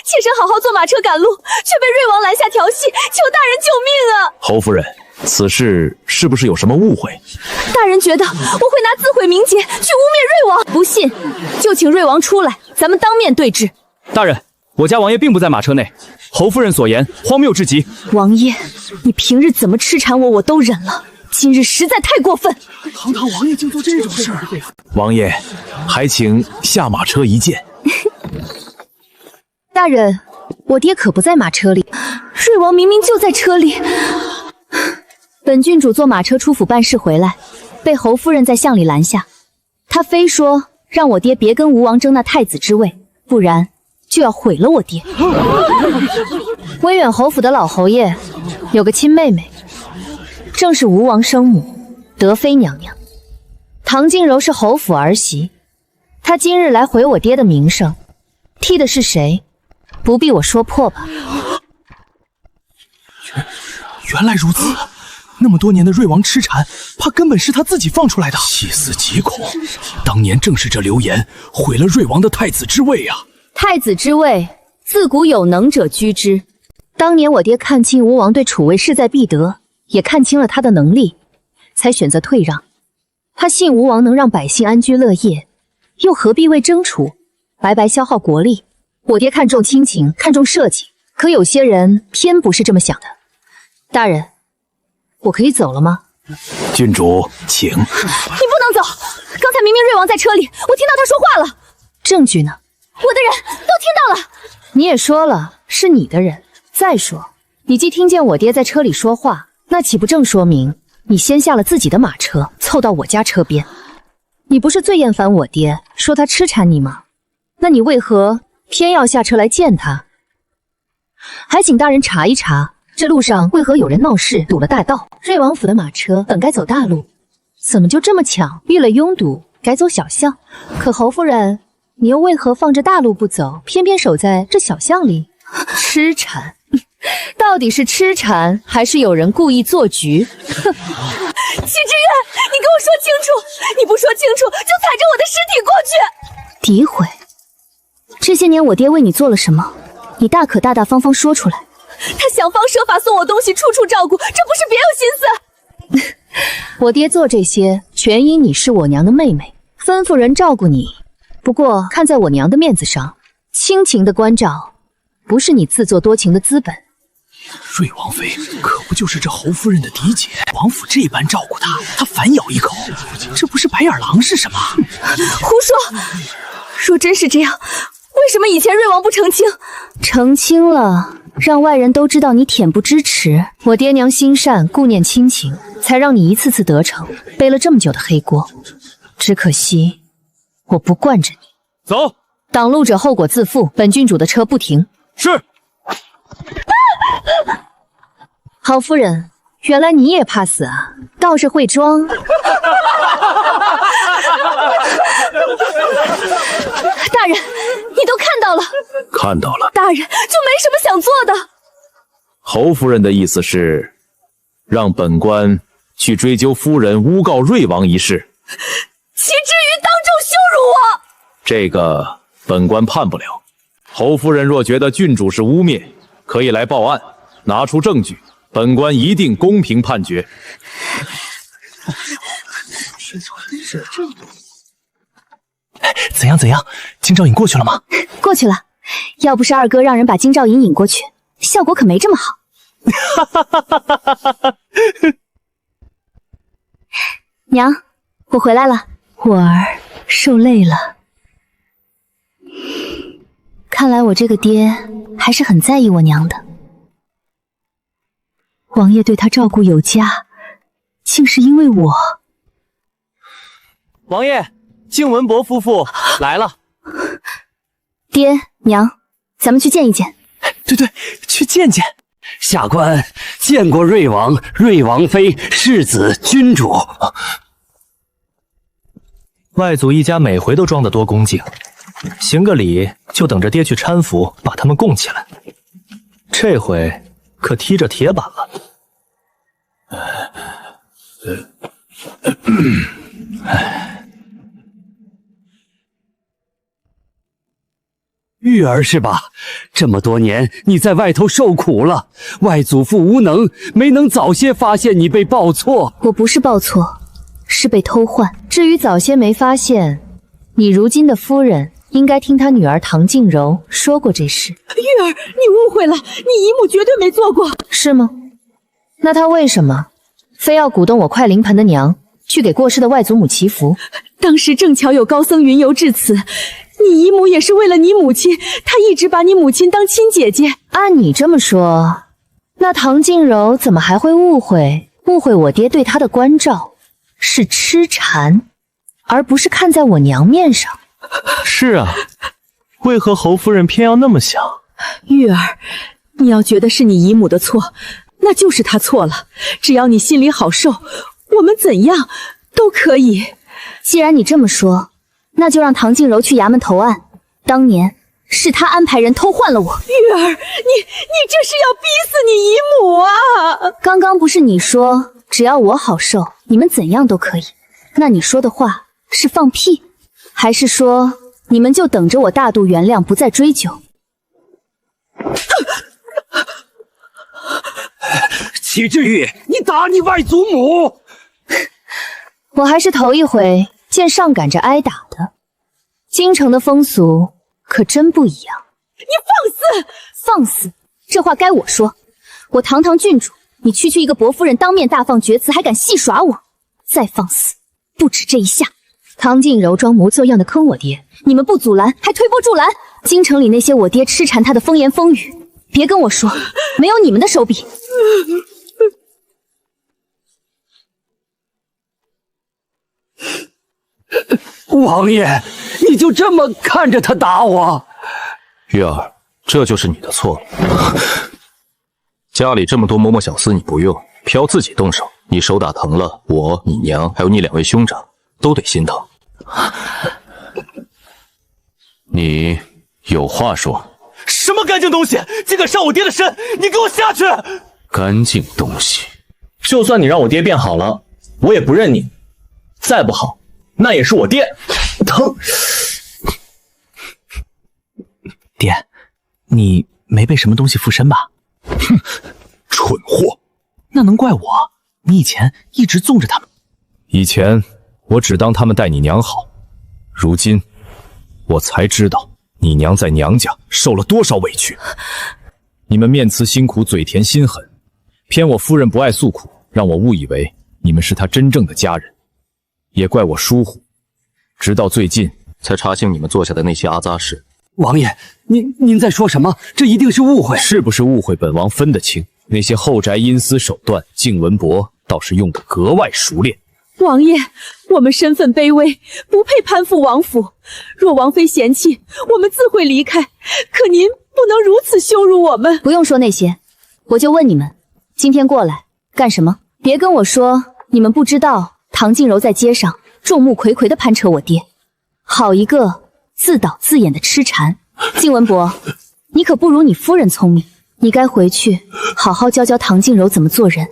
妾身好好坐马车赶路，却被瑞王拦下调戏，求大人救命啊！侯夫人，此事是不是有什么误会？大人觉得我会拿自毁名节去污蔑瑞王？不信，就请瑞王出来，咱们当面对质。大人，我家王爷并不在马车内，侯夫人所言荒谬至极。王爷，你平日怎么痴缠我都忍了，今日实在太过分。堂堂王爷竟做这种事儿！王爷，还请下马车一见。大人，我爹可不在马车里。瑞王明明就在车里。本郡主坐马车出府办事回来，被侯夫人在巷里拦下。她非说让我爹别跟吴王争那太子之位，不然就要毁了我爹。威远侯府的老侯爷有个亲妹妹，正是吴王生母德妃娘娘。唐静柔是侯府儿媳，她今日来毁我爹的名声，替的是谁？不必我说破吧。原来如此，那么多年的瑞王痴缠，怕根本是他自己放出来的。细思极恐，当年正是这流言毁了瑞王的太子之位啊！太子之位，自古有能者居之。当年我爹看清吴王对楚卫势在必得，也看清了他的能力，才选择退让。他信吴王能让百姓安居乐业，又何必为争储白白消耗国力？我爹看重亲情，看重社稷，可有些人偏不是这么想的。大人，我可以走了吗？郡主，请。你不能走！刚才明明瑞王在车里，我听到他说话了。证据呢？我的人都听到了。你也说了是你的人。再说，你既听见我爹在车里说话，那岂不正说明你先下了自己的马车，凑到我家车边？你不是最厌烦我爹说他痴缠你吗？那你为何偏要下车来见他？还请大人查一查，这路上为何有人闹事，堵了大道？瑞王府的马车本该走大路，怎么就这么巧遇了拥堵，改走小巷？可侯夫人，你又为何放着大路不走，偏偏守在这小巷里？痴缠，到底是痴缠，还是有人故意做局？齐之远，你给我说清楚！你不说清楚，就踩着我的尸体过去！诋毁！这些年我爹为你做了什么？你大可大大方方说出来。他想方设法送我东西，处处照顾，这不是别有心思？我爹做这些，全因你是我娘的妹妹，吩咐人照顾你。不过看在我娘的面子上，亲情的关照，不是你自作多情的资本。瑞王妃可不就是这侯夫人的嫡姐，王府这般照顾她，她反咬一口，这不是白眼狼是什么？胡说！若真是这样，为什么以前瑞王不澄清？澄清了，让外人都知道你恬不知耻。我爹娘心善，顾念亲情，才让你一次次得逞，背了这么久的黑锅。只可惜我不惯着你。走，挡路者后果自负。本郡主的车不停。是。郝夫人，原来你也怕死啊，倒是会装。大人，你都看到了。看到了。大人就没什么想做的。侯夫人的意思是，让本官去追究夫人诬告瑞王一事。齐之瑜当众羞辱我，这个本官判不了。侯夫人若觉得郡主是污蔑，可以来报案，拿出证据，本官一定公平判决。怎样怎样？金兆尹过去了吗？过去了。要不是二哥让人把金兆尹引过去，效果可没这么好。娘，我回来了。我儿受累了。看来我这个爹还是很在意我娘的。王爷对他照顾有加，竟是因为我。王爷，靖文伯夫妇来了。爹娘，咱们去见一见。对，去见见。下官见过瑞王、瑞王妃、世子、君主。外祖一家每回都装得多恭敬，行个礼就等着爹去搀扶，把他们供起来。这回可踢着铁板了。玉儿是吧？这么多年你在外头受苦了，外祖父无能，没能早些发现你被报错。我不是报错，是被偷换。至于早些没发现，你如今的夫人应该听她女儿唐静柔说过这事。玉儿，你误会了，你姨母绝对没做过。是吗？那她为什么非要鼓动我快临盆的娘去给过世的外祖母祈福？当时正巧有高僧云游至此，你姨母也是为了你母亲，她一直把你母亲当亲姐姐。按你这么说，那唐静柔怎么还会误会我爹对她的关照是痴缠，而不是看在我娘面上？是啊，为何侯夫人偏要那么想？玉儿，你要觉得是你姨母的错，那就是她错了。只要你心里好受，我们怎样都可以。既然你这么说，那就让唐静柔去衙门投案。当年是她安排人偷换了我。玉儿，你这是要逼死你姨母啊！刚刚不是你说只要我好受，你们怎样都可以？那你说的话是放屁，还是说你们就等着我大度原谅，不再追究？齐志玉，你打你外祖母！我还是头一回见上赶着挨打的。京城的风俗可真不一样。你放肆！放肆！这话该我说。我堂堂郡主，你区区一个薄夫人，当面大放厥词，还敢戏耍我？再放肆，不止这一下。唐静柔装模作样的坑我爹，你们不阻拦，还推波助澜。京城里那些我爹痴缠他的风言风语，别跟我说没有你们的手笔。王爷，你就这么看着他打我？玉儿，这就是你的错了。家里这么多嬷嬷小厮你不用，偏要自己动手，你手打疼了，我、你娘还有你两位兄长都得心疼。你有话说。什么干净东西，竟敢伤我爹的身！你给我下去！干净东西，就算你让我爹变好了，我也不认你。再不好，那也是我爹。疼！爹，你没被什么东西附身吧？哼，蠢货！那能怪我？你以前一直纵着他们。以前我只当他们待你娘好，如今我才知道你娘在娘家受了多少委屈。你们面慈心苦，嘴甜心狠，偏我夫人不爱诉苦，让我误以为你们是她真正的家人。也怪我疏忽，直到最近才查清你们做下的那些阿杂事。王爷，您在说什么？这一定是误会。是不是误会，本王分得清。那些后宅阴私手段，靖文伯倒是用得格外熟练。王爷，我们身份卑微，不配攀附王府。若王妃嫌弃，我们自会离开。可您不能如此羞辱我们。不用说那些，我就问你们，今天过来干什么？别跟我说你们不知道唐静柔在街上众目睽睽地攀扯我爹，好一个自导自演的痴缠。靖文伯，你可不如你夫人聪明，你该回去好好教教唐静柔怎么做人。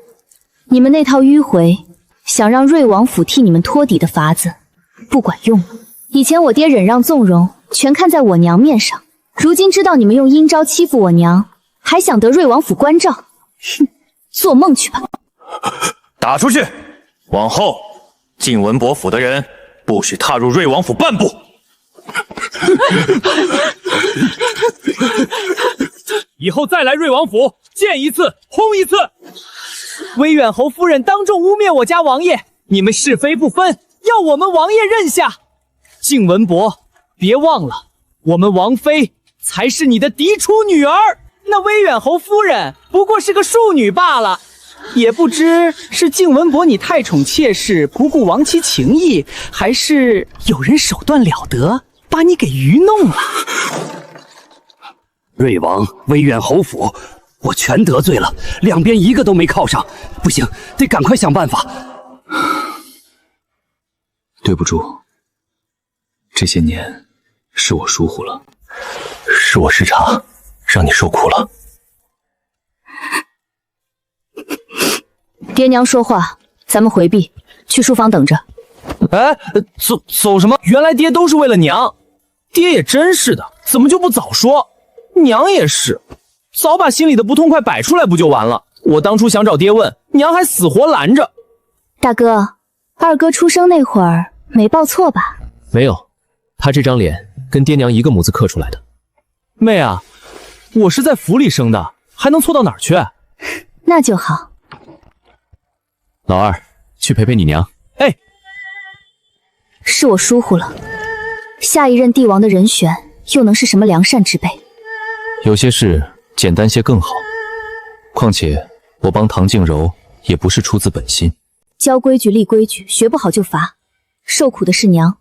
你们那套迂回想让瑞王府替你们托底的法子不管用了。以前我爹忍让纵容全看在我娘面上，如今知道你们用阴招欺负我娘，还想得瑞王府关照，哼，做梦去吧。打出去！往后靖文伯府的人不许踏入瑞王府半步。以后再来瑞王府，见一次轰一次。威远侯夫人当众污蔑我家王爷，你们是非不分，要我们王爷认下。靖文伯，别忘了，我们王妃才是你的嫡出女儿，那威远侯夫人不过是个庶女罢了。也不知是靖文伯你太宠妾室，不顾王妻情谊，还是有人手段了得，把你给愚弄了。瑞王、威远侯府，我全得罪了，两边一个都没靠上，不行，得赶快想办法。对不住，这些年是我疏忽了，是我失察，让你受苦了。爹娘说话，咱们回避，去书房等着。哎，走什么？原来爹都是为了娘，爹也真是的，怎么就不早说？娘也是，早把心里的不痛快摆出来不就完了？我当初想找爹问，娘还死活拦着。大哥，二哥出生那会儿没报错吧？没有，他这张脸跟爹娘一个模子刻出来的。妹啊，我是在府里生的，还能错到哪儿去？那就好。老二，去陪陪你娘。哎，是我疏忽了，下一任帝王的人选又能是什么良善之辈？有些事简单些更好。况且我帮唐静柔也不是出自本心。教规矩立规矩，学不好就罚。受苦的是娘，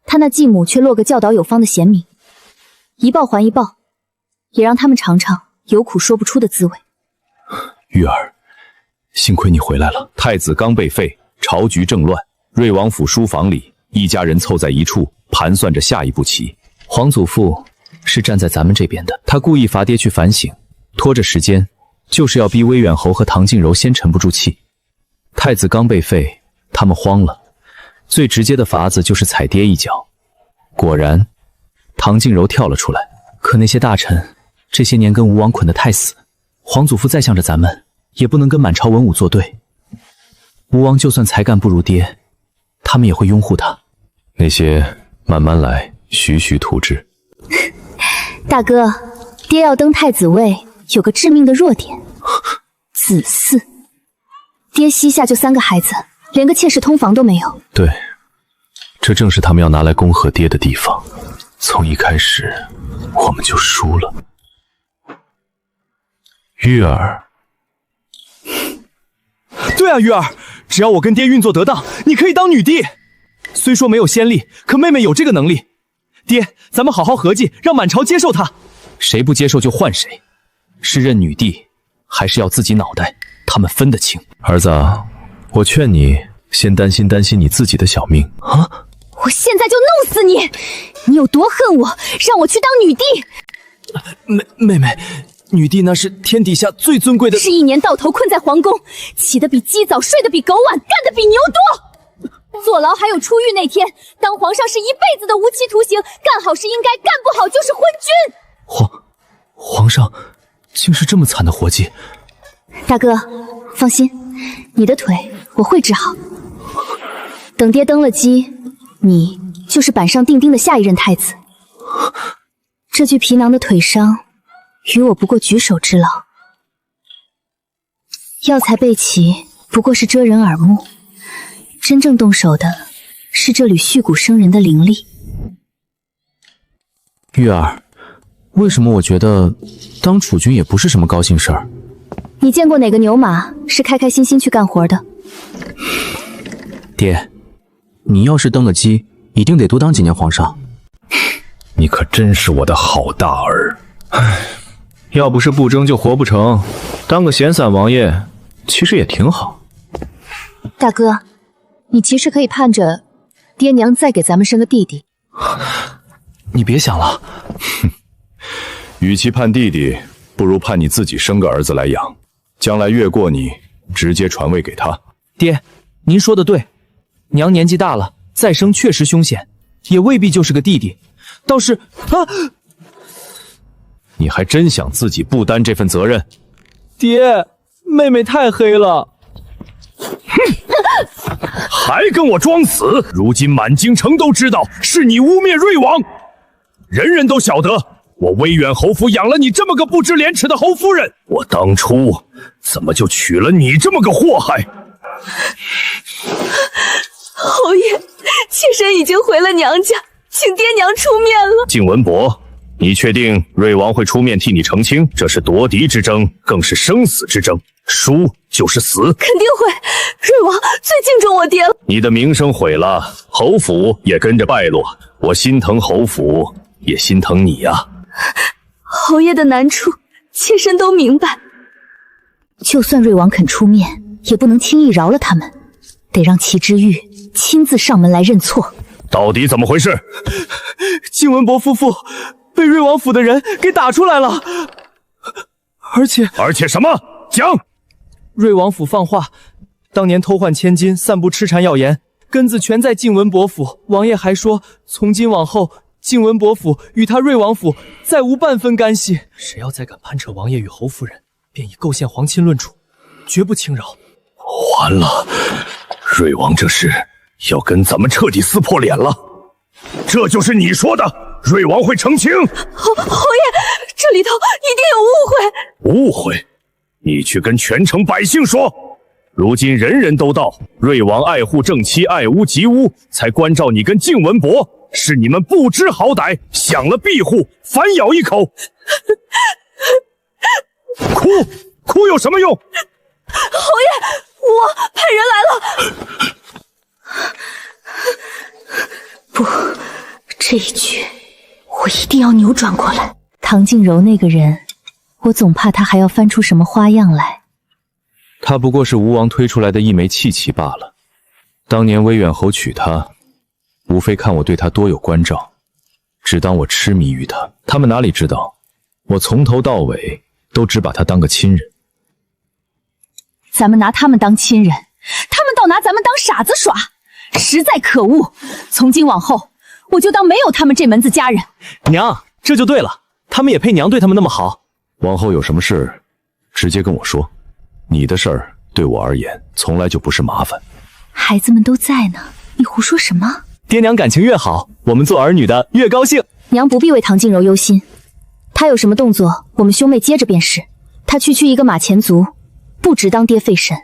她那继母却落个教导有方的贤明，一报还一报，也让他们尝尝有苦说不出的滋味。玉儿，幸亏你回来了。太子刚被废，朝局正乱，瑞王府书房里，一家人凑在一处，盘算着下一步棋。皇祖父是站在咱们这边的，他故意罚爹去反省，拖着时间，就是要逼威远侯和唐静柔先沉不住气。太子刚被废，他们慌了，最直接的法子就是踩爹一脚。果然，唐静柔跳了出来。可那些大臣这些年跟吴王捆得太死，皇祖父再向着咱们，也不能跟满朝文武作对。吴王就算才干不如爹，他们也会拥护他。那些慢慢来，徐徐图之。大哥，爹要登太子位，有个致命的弱点，子嗣。爹膝下就3个孩子，连个妾室通房都没有。对，这正是他们要拿来恭贺爹的地方。从一开始，我们就输了。玉儿，对啊，玉儿，只要我跟爹运作得当，你可以当女帝。虽说没有先例，可妹妹有这个能力。爹，咱们好好合计，让满朝接受她。谁不接受就换谁，是认女帝，还是要自己脑袋？他们分得清。儿子，我劝你先担心你自己的小命啊！我现在就弄死你！你有多恨我，让我去当女帝？妹妹，女帝那是天底下最尊贵的，是一年到头困在皇宫，起得比鸡早，睡得比狗晚，干得比牛多。坐牢还有出狱那天，当皇上是一辈子的无期徒刑，干好事应该，干不好就是昏君。皇上竟是这么惨的活计。大哥，放心，你的腿我会治好。等爹登了基，你就是板上钉钉的下一任太子。这具皮囊的腿伤，与我不过举手之劳。药材备齐，不过是遮人耳目。真正动手的是这缕续骨生人的灵力。玉儿，为什么我觉得当储君也不是什么高兴事儿？你见过哪个牛马是开开心心去干活的？爹，你要是登了基，一定得多当几年皇上。你可真是我的好大儿。唉，要不是不争就活不成，当个闲散王爷其实也挺好。大哥，你其实可以盼着爹娘再给咱们生个弟弟。你别想了。哼，与其盼弟弟，不如盼你自己生个儿子来养，将来越过你，直接传位给他。爹，您说的对，娘年纪大了，再生确实凶险，也未必就是个弟弟。倒是你还真想自己不担这份责任？爹，妹妹太黑了。哼，还跟我装死！如今满京城都知道是你污蔑瑞王，人人都晓得我威远侯府养了你这么个不知廉耻的侯夫人，我当初怎么就娶了你这么个祸害？侯爷，妾身已经回了娘家，请爹娘出面了。靖文伯，你确定瑞王会出面替你澄清？这是夺嫡之争，更是生死之争，输就是死。肯定会，瑞王最敬重我爹了。你的名声毁了，侯府也跟着败落，我心疼侯府，也心疼你呀。侯爷的难处，妾身都明白。就算瑞王肯出面，也不能轻易饶了他们，得让齐之玉亲自上门来认错。到底怎么回事？靖文伯夫妇被瑞王府的人给打出来了，而且什么？讲！瑞王府放话，当年偷换千金、散布痴缠谣言，根子全在靖文伯府。王爷还说，从今往后，晋文伯府与他瑞王府再无半分干系。谁要再敢攀扯王爷与侯夫人，便以构陷皇亲论处，绝不轻饶。完了，瑞王这是要跟咱们彻底撕破脸了。这就是你说的瑞王会成亲？侯爷，这里头一定有误会。误会？你去跟全城百姓说，如今人人都道瑞王爱护正妻，爱屋及乌，才关照你跟靖文伯，是你们不知好歹，享了庇护，反咬一口。哭有什么用？侯爷，我派人来了。不，这一局我一定要扭转过来。唐静柔那个人，我总怕他还要翻出什么花样来。他不过是吴王推出来的一枚气旗罢了。当年威远侯娶她，无非看我对他多有关照，只当我痴迷于他。他们哪里知道，我从头到尾都只把他当个亲人。咱们拿他们当亲人，他们倒拿咱们当傻子耍，实在可恶。从今往后，我就当没有他们这门子家人。娘，这就对了，他们也配娘对他们那么好。往后有什么事，直接跟我说。你的事儿对我而言，从来就不是麻烦。孩子们都在呢，你胡说什么？爹娘感情越好，我们做儿女的越高兴。娘不必为唐静柔忧心，她有什么动作，我们兄妹接着便是。她区区一个马前卒，不值当爹费神。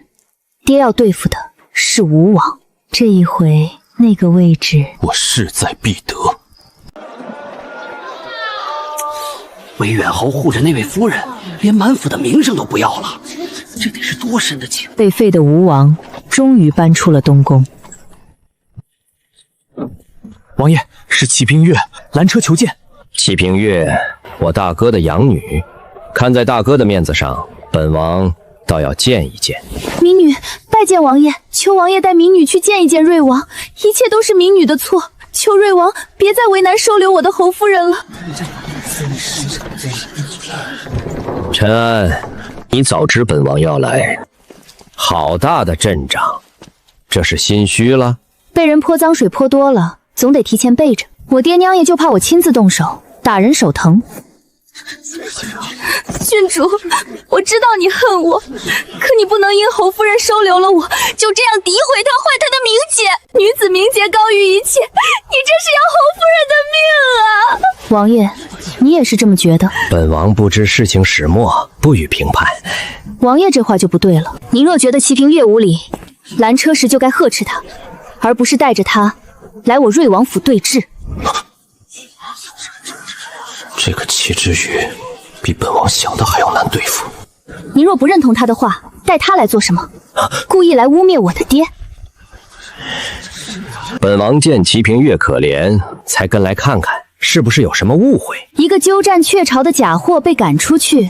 爹要对付的是吴王，这一回那个位置，我势在必得。魏远侯护着那位夫人，连满府的名声都不要了，这得是多深的情。被废的吴王终于搬出了东宫。王爷，是齐平月拦车求见。齐平月，我大哥的养女，看在大哥的面子上，本王倒要见一见。民女拜见王爷，求王爷带民女去见一见瑞王，一切都是民女的错，求瑞王别再为难收留我的侯夫人了。陈安，你早知本王要来，好大的阵仗，这是心虚了？被人泼脏水泼多了，总得提前备着。我爹娘也就怕我亲自动手，打人手疼。郡主，我知道你恨我，可你不能因侯夫人收留了我，就这样诋毁她，坏她的名节。女子名节高于一切，你这是要侯夫人的命啊！王爷，你也是这么觉得？本王不知事情始末，不予评判。王爷这话就不对了。您若觉得齐平月无礼，拦车时就该呵斥他，而不是带着他来我瑞王府对峙。这个齐之羽比本王想的还要难对付。您若不认同他的话，带他来做什么？故意来污蔑我的爹？本王见齐平月可怜，才跟来看看是不是有什么误会。一个鸠占鹊巢的假货被赶出去，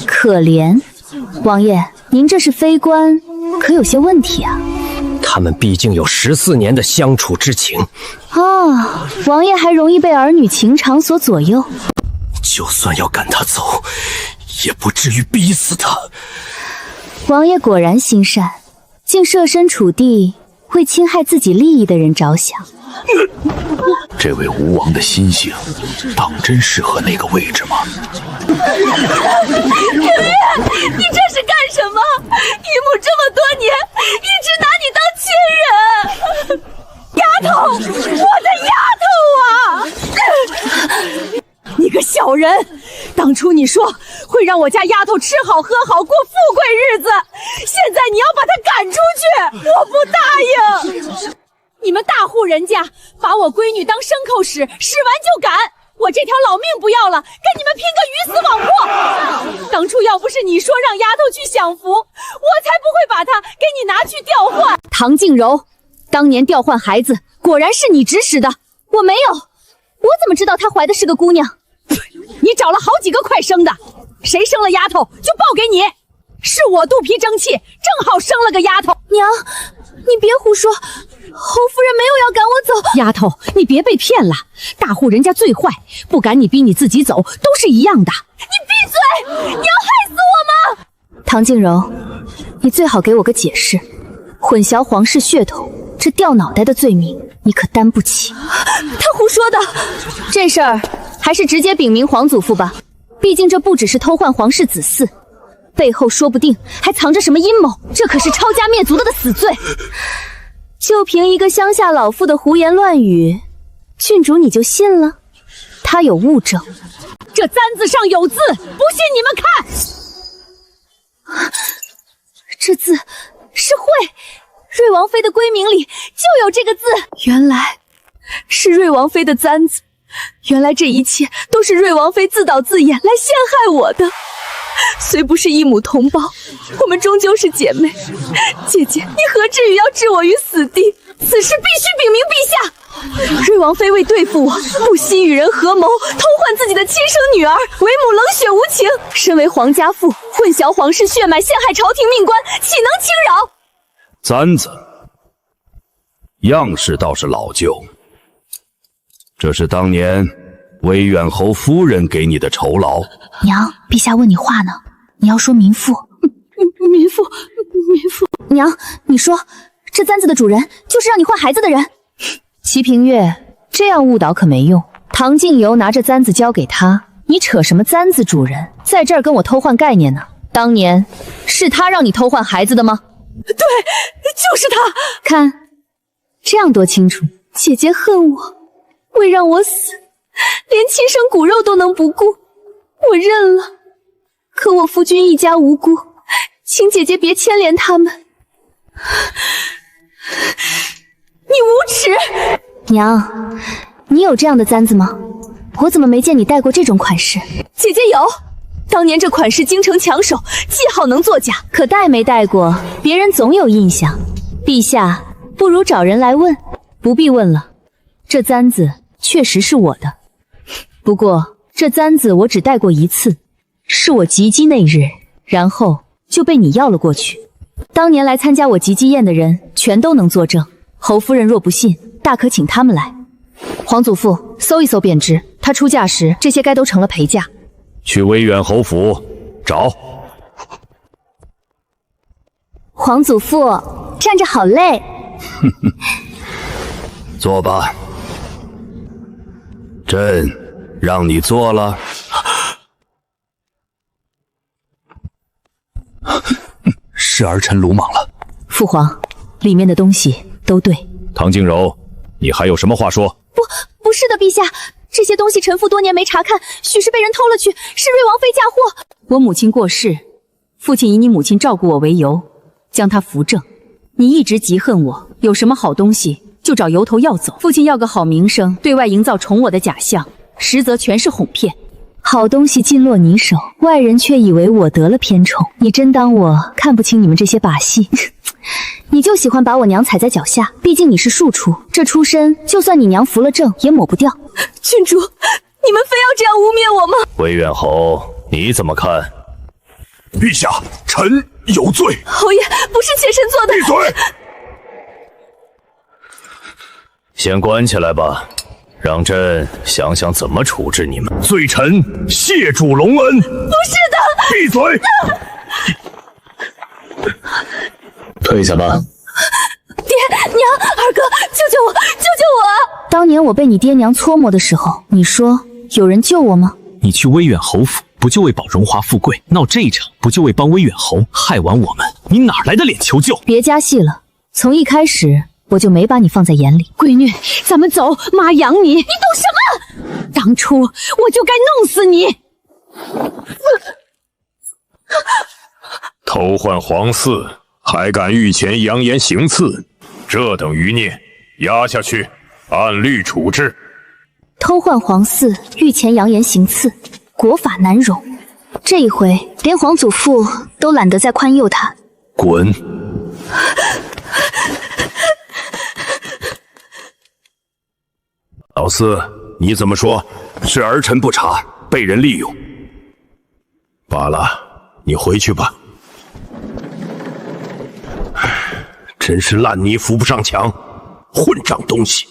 可怜？王爷，您这是非官，可有些问题啊。他们毕竟有14年的相处之情啊，王爷还容易被儿女情长所左右。就算要赶他走，也不至于逼死他。王爷果然心善，竟设身处地为侵害自己利益的人着想。这位吴王的心性，当真适合那个位置吗？平月，你这是干什么？姨母这么多年一直拿你当亲人。丫头，我的丫头啊！你个小人，当初你说会让我家丫头吃好喝好过富贵日子，现在你要把她赶出去，我不答应。你们大户人家把我闺女当牲口使，使完就赶，我这条老命不要了，跟你们拼个鱼死网破。当初要不是你说让丫头去享福，我才不会把她给你拿去调换。唐静柔，当年调换孩子果然是你指使的，我没有，我怎么知道她怀的是个姑娘？你找了好几个快生的，谁生了丫头就报给你，是我肚皮争气，正好生了个丫头。娘，你别胡说，侯夫人没有要赶我走。丫头，你别被骗了，大户人家最坏，不赶你逼你自己走，都是一样的。你闭嘴！你要害死我吗？唐静柔，你最好给我个解释，混淆皇室血统，这掉脑袋的罪名你可担不起。他胡说的，这事儿还是直接禀明皇祖父吧，毕竟这不只是偷换皇室子嗣，背后说不定还藏着什么阴谋，这可是抄家灭族的死罪。就凭一个乡下老妇的胡言乱语，郡主你就信了？他有物证，这簪子上有字，不信你们看。这字是惠，瑞王妃的闺名里就有这个字，原来是瑞王妃的簪子，原来这一切都是瑞王妃自导自演来陷害我的。虽不是一母同胞，我们终究是姐妹。姐姐，你何至于要置我于死地？此事必须禀明陛下。瑞王妃为对付我，不惜与人合谋，偷换自己的亲生女儿，为母冷血无情。身为皇家妇，混淆皇室血脉，陷害朝廷命官，岂能轻饶？簪子样式倒是老旧，这是当年威远侯夫人给你的酬劳。娘，陛下问你话呢，你要说民妇。民妇。娘，你说这簪子的主人就是让你换孩子的人。齐平月，这样误导可没用。唐静柔拿着簪子交给他，你扯什么簪子主人，在这儿跟我偷换概念呢？当年是他让你偷换孩子的吗？对，就是他。看，这样多清楚。姐姐恨我，为让我死，连亲生骨肉都能不顾，我认了。可我夫君一家无辜，请姐姐别牵连他们。你无耻！娘，你有这样的簪子吗？我怎么没见你戴过这种款式？姐姐有，当年这款式京城抢手，既好能作假。可戴没戴过，别人总有印象。陛下，不如找人来问。不必问了，这簪子确实是我的。不过这簪子我只戴过一次，是我及笄那日，然后就被你要了过去。当年来参加我及笄宴的人全都能作证，侯夫人若不信，大可请他们来。皇祖父，搜一搜便知，他出嫁时这些该都成了陪嫁。去威远侯府找。皇祖父，站着好累。坐吧，朕让你坐了。是儿臣鲁莽了。父皇，里面的东西都对。唐静柔，你还有什么话说？不是的，陛下，这些东西臣妇多年没查看，许是被人偷了去，是瑞王妃嫁祸。我母亲过世，父亲以你母亲照顾我为由，将她扶正。你一直嫉恨我，有什么好东西就找由头要走。父亲要个好名声，对外营造宠我的假象，实则全是哄骗。好东西尽落你手，外人却以为我得了偏宠。你真当我看不清你们这些把戏？你就喜欢把我娘踩在脚下，毕竟你是庶出，这出身就算你娘扶了正也抹不掉。郡主，你们非要这样污蔑我吗？威远侯，你怎么看？陛下，臣有罪。侯爷，不是妾身做的。闭嘴！先关起来吧，让朕想想怎么处置你们。罪臣谢主隆恩。不是的。闭嘴！退下吧。爹娘，二哥，救救我，救救我！当年我被你爹娘搓磨的时候，你说有人救我吗？你去威远侯府，不就为保荣华富贵？闹这一场，不就为帮威远侯害完我们？你哪来的脸求救？别加戏了，从一开始我就没把你放在眼里。闺女，咱们走，妈养你。你懂什么？当初我就该弄死你。偷换皇嗣，还敢御前扬言行刺，这等余孽，压下去，按律处置。偷换皇嗣，御前扬言行刺，国法难容。这一回，连皇祖父都懒得再宽宥他。滚！老四，你怎么说？是儿臣不察，被人利用。罢了，你回去吧。真是烂泥扶不上墙，混账东西！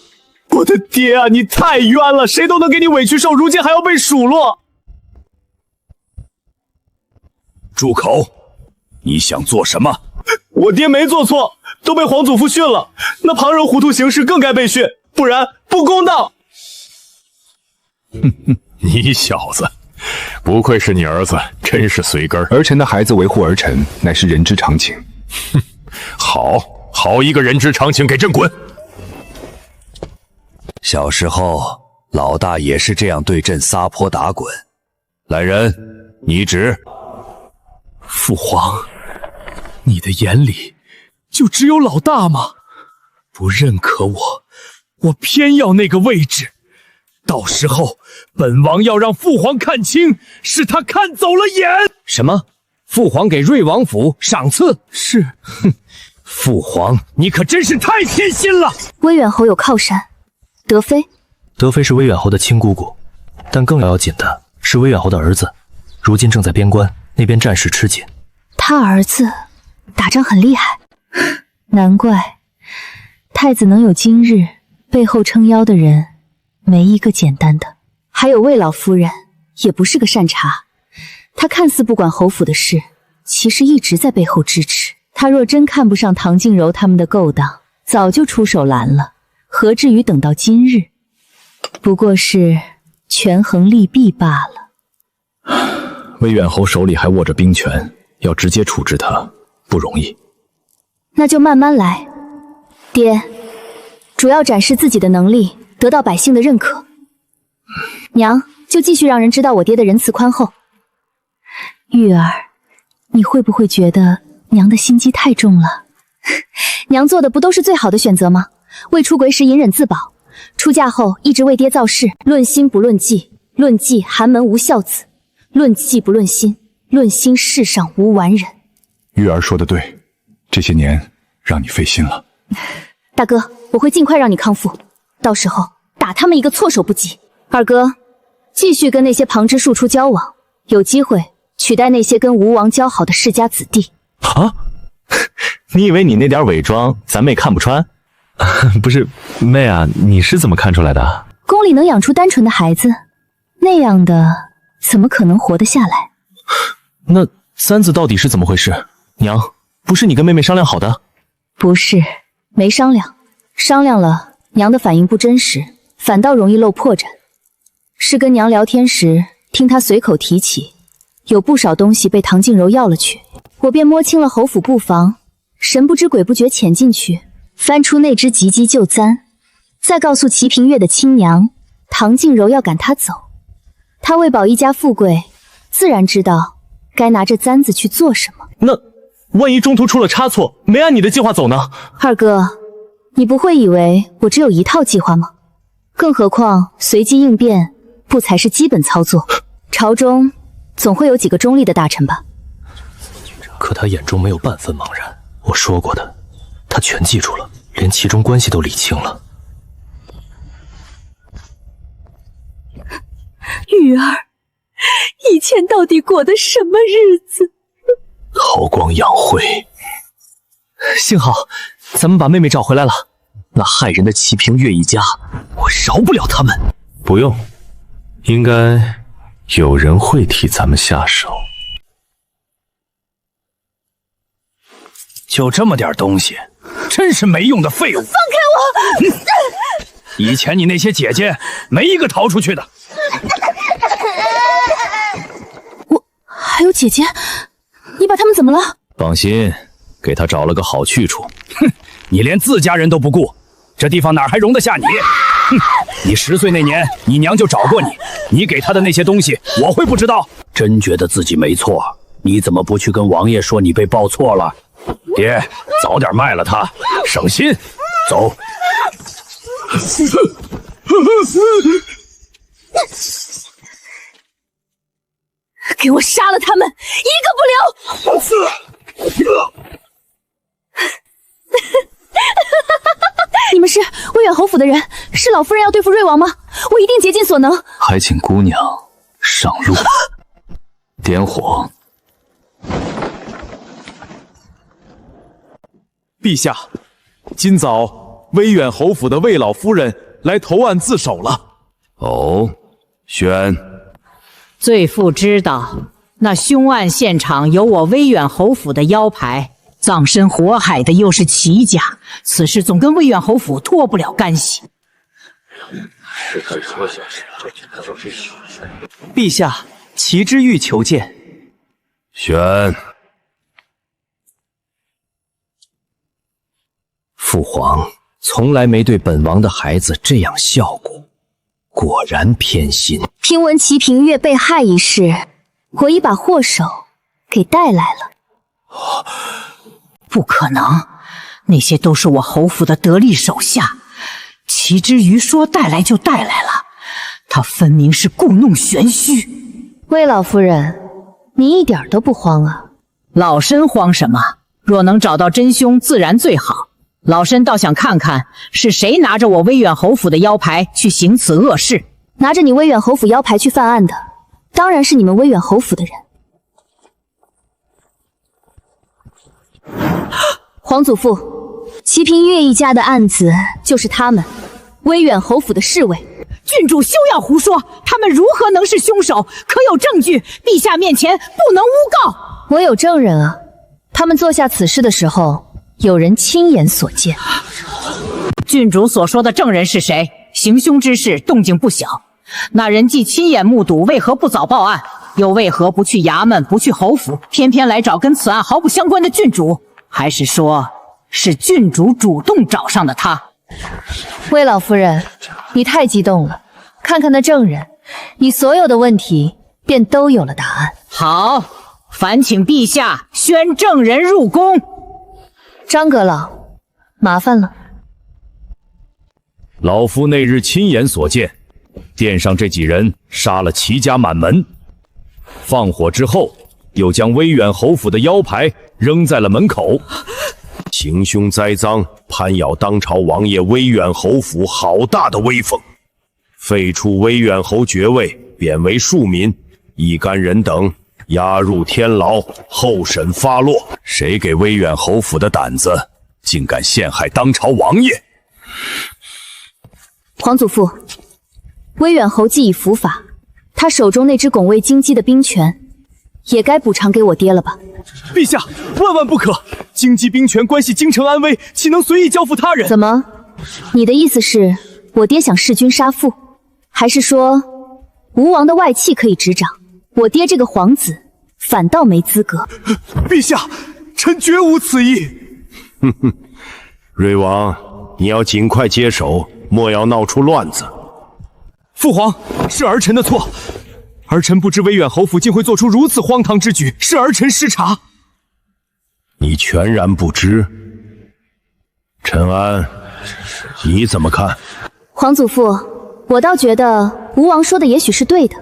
我的爹啊，你太冤了！谁都能给你委屈受，如今还要被数落。住口！你想做什么？我爹没做错，都被皇祖父训了，那旁人糊涂行事更该被训，不然不公道。你小子，不愧是你儿子，真是随根儿。儿臣的孩子维护儿臣，乃是人之常情。好一个人之常情，给朕滚！小时候，老大也是这样对朕撒泼打滚。来人，拟旨。父皇，你的眼里就只有老大吗？不认可我偏要那个位置。到时候，本王要让父皇看清，是他看走了眼。什么？父皇给瑞王府赏赐？是。哼，父皇，你可真是太偏心了。威远侯有靠山，德妃。德妃是威远侯的亲姑姑，但更要紧的是威远侯的儿子，如今正在边关，那边战事吃紧。他儿子打仗很厉害，难怪太子能有今日，背后撑腰的人没一个简单的。还有魏老夫人也不是个善茬，她看似不管侯府的事，其实一直在背后支持。她若真看不上唐静柔他们的勾当，早就出手拦了，何至于等到今日？不过是权衡利弊罢了。魏远侯手里还握着兵权，要直接处置他不容易。那就慢慢来，爹，主要展示自己的能力，得到百姓的认可。娘就继续让人知道我爹的仁慈宽厚。玉儿，你会不会觉得娘的心机太重了？娘做的不都是最好的选择吗？未出轨时隐忍自保，出嫁后一直为爹造势，论心不论迹，论迹寒门无孝子，论迹不论心，论心世上无完人。玉儿说的对，这些年让你费心了。大哥，我会尽快让你康复，到时候打他们一个措手不及。二哥，继续跟那些旁支庶出交往，有机会取代那些跟吴王交好的世家子弟。啊？你以为你那点伪装咱妹看不穿？不是，妹啊，你是怎么看出来的？宫里能养出单纯的孩子，那样的怎么可能活得下来？那三子到底是怎么回事？娘，不是你跟妹妹商量好的？不是，没商量，商量了，娘的反应不真实，反倒容易露破绽。是跟娘聊天时，听她随口提起，有不少东西被唐静柔要了去，我便摸清了侯府布防，神不知鬼不觉潜进去，翻出那只急急就簪，再告诉齐平月的亲娘，唐静柔要赶她走。她为保一家富贵，自然知道该拿着簪子去做什么。那万一中途出了差错，没按你的计划走呢？二哥，你不会以为我只有一套计划吗？更何况随机应变不才是基本操作？朝中总会有几个中立的大臣吧？可他眼中没有半分茫然，我说过的，他全记住了，连其中关系都理清了。玉儿，以前到底过的什么日子？韬光养晦，幸好咱们把妹妹找回来了。那害人的齐平月一家，我饶不了他们。不用，应该有人会替咱们下手。就这么点东西，真是没用的废物！放开我！以前你那些姐姐没一个逃出去的。我还有姐姐，你把他们怎么了？放心，给他找了个好去处。哼，你连自家人都不顾，这地方哪还容得下你？哼，你10岁那年，你娘就找过你，你给她的那些东西，我会不知道？真觉得自己没错，你怎么不去跟王爷说你被报错了？爹，早点卖了他，省心。走。给我杀了他们，一个不留！你们是威远侯府的人，是老夫人要对付瑞王吗？我一定竭尽所能。还请姑娘上路。点火。陛下，今早威远侯府的魏老夫人来投案自首了。哦，宣。罪妇知道，那凶案现场有我威远侯府的腰牌，葬身火海的又是齐家，此事总跟威远侯府脱不了干系。陛下，齐之玉求见。选。父皇从来没对本王的孩子这样笑过，果然偏心。听闻齐平月被害一事，我已把祸首给带来了。不可能，那些都是我侯府的得力手下。齐之瑜说带来就带来了，他分明是故弄玄虚。魏老夫人，你一点都不慌啊？老身慌什么？若能找到真凶，自然最好。老身倒想看看是谁拿着我威远侯府的腰牌去行此恶事。拿着你威远侯府腰牌去犯案的，当然是你们威远侯府的人。皇祖父，齐平月一家的案子就是他们威远侯府的侍卫。郡主休要胡说，他们如何能是凶手？可有证据？陛下面前不能诬告。我有证人啊，他们做下此事的时候，有人亲眼所见。郡主所说的证人是谁？行凶之事动静不小，那人既亲眼目睹，为何不早报案？又为何不去衙门，不去侯府，偏偏来找跟此案毫不相关的郡主？还是说，是郡主主动找上的他？魏老夫人，你太激动了，看看那证人，你所有的问题便都有了答案。好，烦请陛下宣证人入宫。张阁老，麻烦了。老夫那日亲眼所见，殿上这几人杀了齐家满门，放火之后，又将威远侯府的腰牌扔在了门口，行凶栽赃，攀咬当朝王爷威远侯府好大的威风，废除威远侯爵位，贬为庶民，一干人等押入天牢，候审发落。谁给威远侯府的胆子，竟敢陷害当朝王爷？皇祖父，威远侯既已伏法，他手中那支拱卫京畿的兵权，也该补偿给我爹了吧？陛下，万万不可！京畿兵权关系京城安危，岂能随意交付他人？怎么？你的意思是我爹想弑君杀父，还是说吴王的外戚可以执掌，我爹这个皇子反倒没资格？陛下，臣绝无此意。哼哼，瑞王，你要尽快接手，莫要闹出乱子。父皇，是儿臣的错，儿臣不知威远侯府竟会做出如此荒唐之举，是儿臣失察。你全然不知？陈安，你怎么看？皇祖父，我倒觉得吴王说的也许是对的。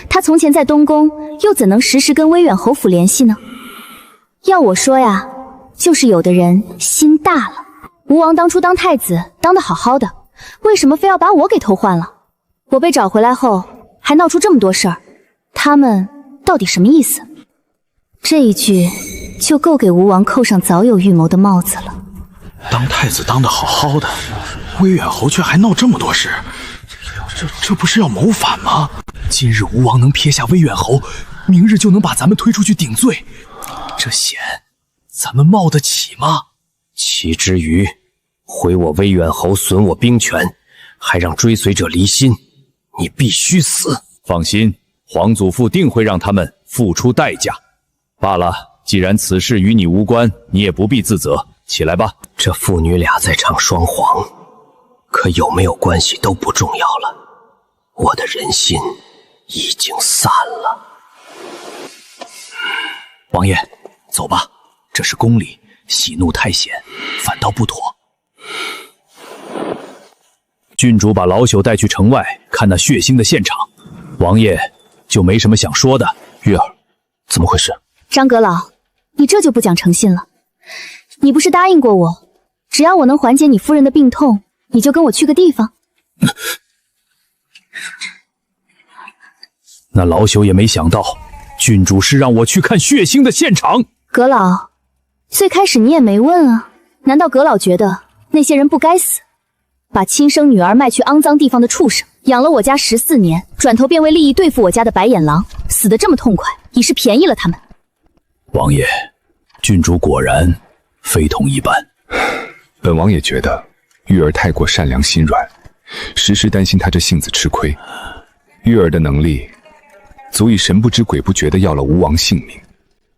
他从前在东宫，又怎能时时跟威远侯府联系呢？要我说呀，就是有的人心大了。吴王当初当太子当得好好的，为什么非要把我给偷换了？我被找回来后还闹出这么多事儿，他们到底什么意思？这一句就够给吴王扣上早有预谋的帽子了。当太子当得好好的，威远侯却还闹这么多事，这不是要谋反吗？今日吴王能撇下威远侯，明日就能把咱们推出去顶罪，这险咱们冒得起吗？齐之瑜毁我威远侯，损我兵权，还让追随者离心，你必须死！放心，皇祖父定会让他们付出代价。罢了，既然此事与你无关，你也不必自责。起来吧。这父女俩在唱双簧，可有没有关系都不重要了。我的人心已经散了。王爷，走吧，这是宫里，喜怒太显，反倒不妥。郡主把老朽带去城外看那血腥的现场，王爷就没什么想说的。玉儿，怎么回事？张阁老，你这就不讲诚信了。你不是答应过我，只要我能缓解你夫人的病痛，你就跟我去个地方？那老朽也没想到，郡主是让我去看血腥的现场。阁老，最开始你也没问啊，难道阁老觉得那些人不该死？把亲生女儿卖去肮脏地方的畜生，养了我家14年，转头便为利益对付我家的白眼狼，死得这么痛快，已是便宜了他们。王爷，郡主果然非同一般。本王也觉得玉儿太过善良心软，时时担心她这性子吃亏。玉儿的能力足以神不知鬼不觉地要了吴王性命，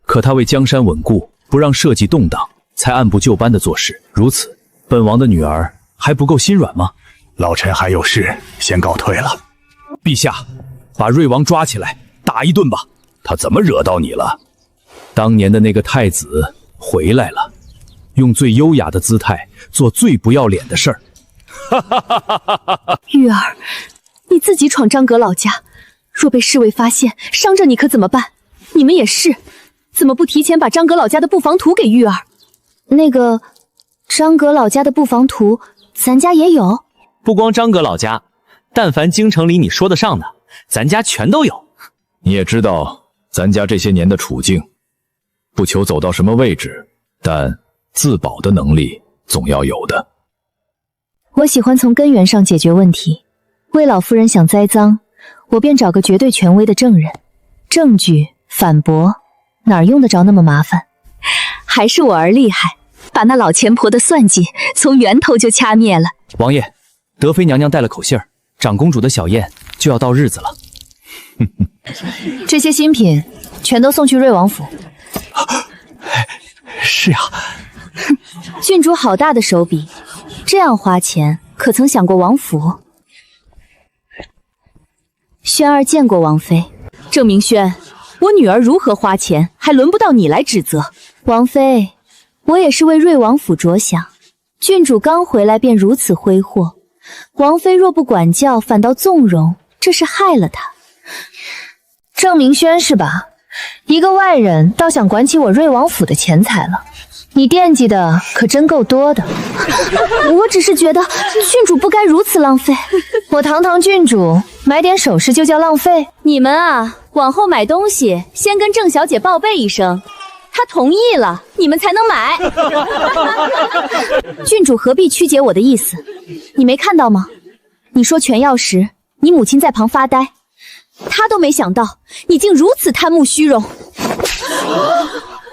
可他为江山稳固，不让社稷动荡，才按部就班的做事。如此，本王的女儿还不够心软吗？老臣还有事，先告退了。陛下，把瑞王抓起来，打一顿吧。他怎么惹到你了？当年的那个太子回来了，用最优雅的姿态做最不要脸的事儿。玉儿，你自己闯张阁老家，若被侍卫发现，伤着你可怎么办？你们也是，怎么不提前把张阁老家的布防图给玉儿？那个张阁老家的布防图，咱家也有。不光张阁老家，但凡京城里你说得上的，咱家全都有。你也知道咱家这些年的处境，不求走到什么位置，但自保的能力总要有的。我喜欢从根源上解决问题。魏老夫人想栽赃，我便找个绝对权威的证人，证据反驳，哪儿用得着那么麻烦？还是我儿厉害，把那老钱婆的算计从源头就掐灭了。王爷，德妃娘娘带了口信儿，长公主的小宴就要到日子了。这些新品全都送去瑞王府。是啊，郡主好大的手笔，这样花钱可曾想过王府？轩儿见过王妃。郑明轩，我女儿如何花钱，还轮不到你来指责。王妃，我也是为瑞王府着想。郡主刚回来便如此挥霍，王妃若不管教，反倒纵容，这是害了她。郑明轩是吧？一个外人倒想管起我瑞王府的钱财了，你惦记的可真够多的。我只是觉得郡主不该如此浪费。我堂堂郡主买点首饰就叫浪费？你们啊，往后买东西先跟郑小姐报备一声，她同意了，你们才能买。郡主何必曲解我的意思？你没看到吗？你说全要时，你母亲在旁发呆，她都没想到你竟如此贪慕虚荣。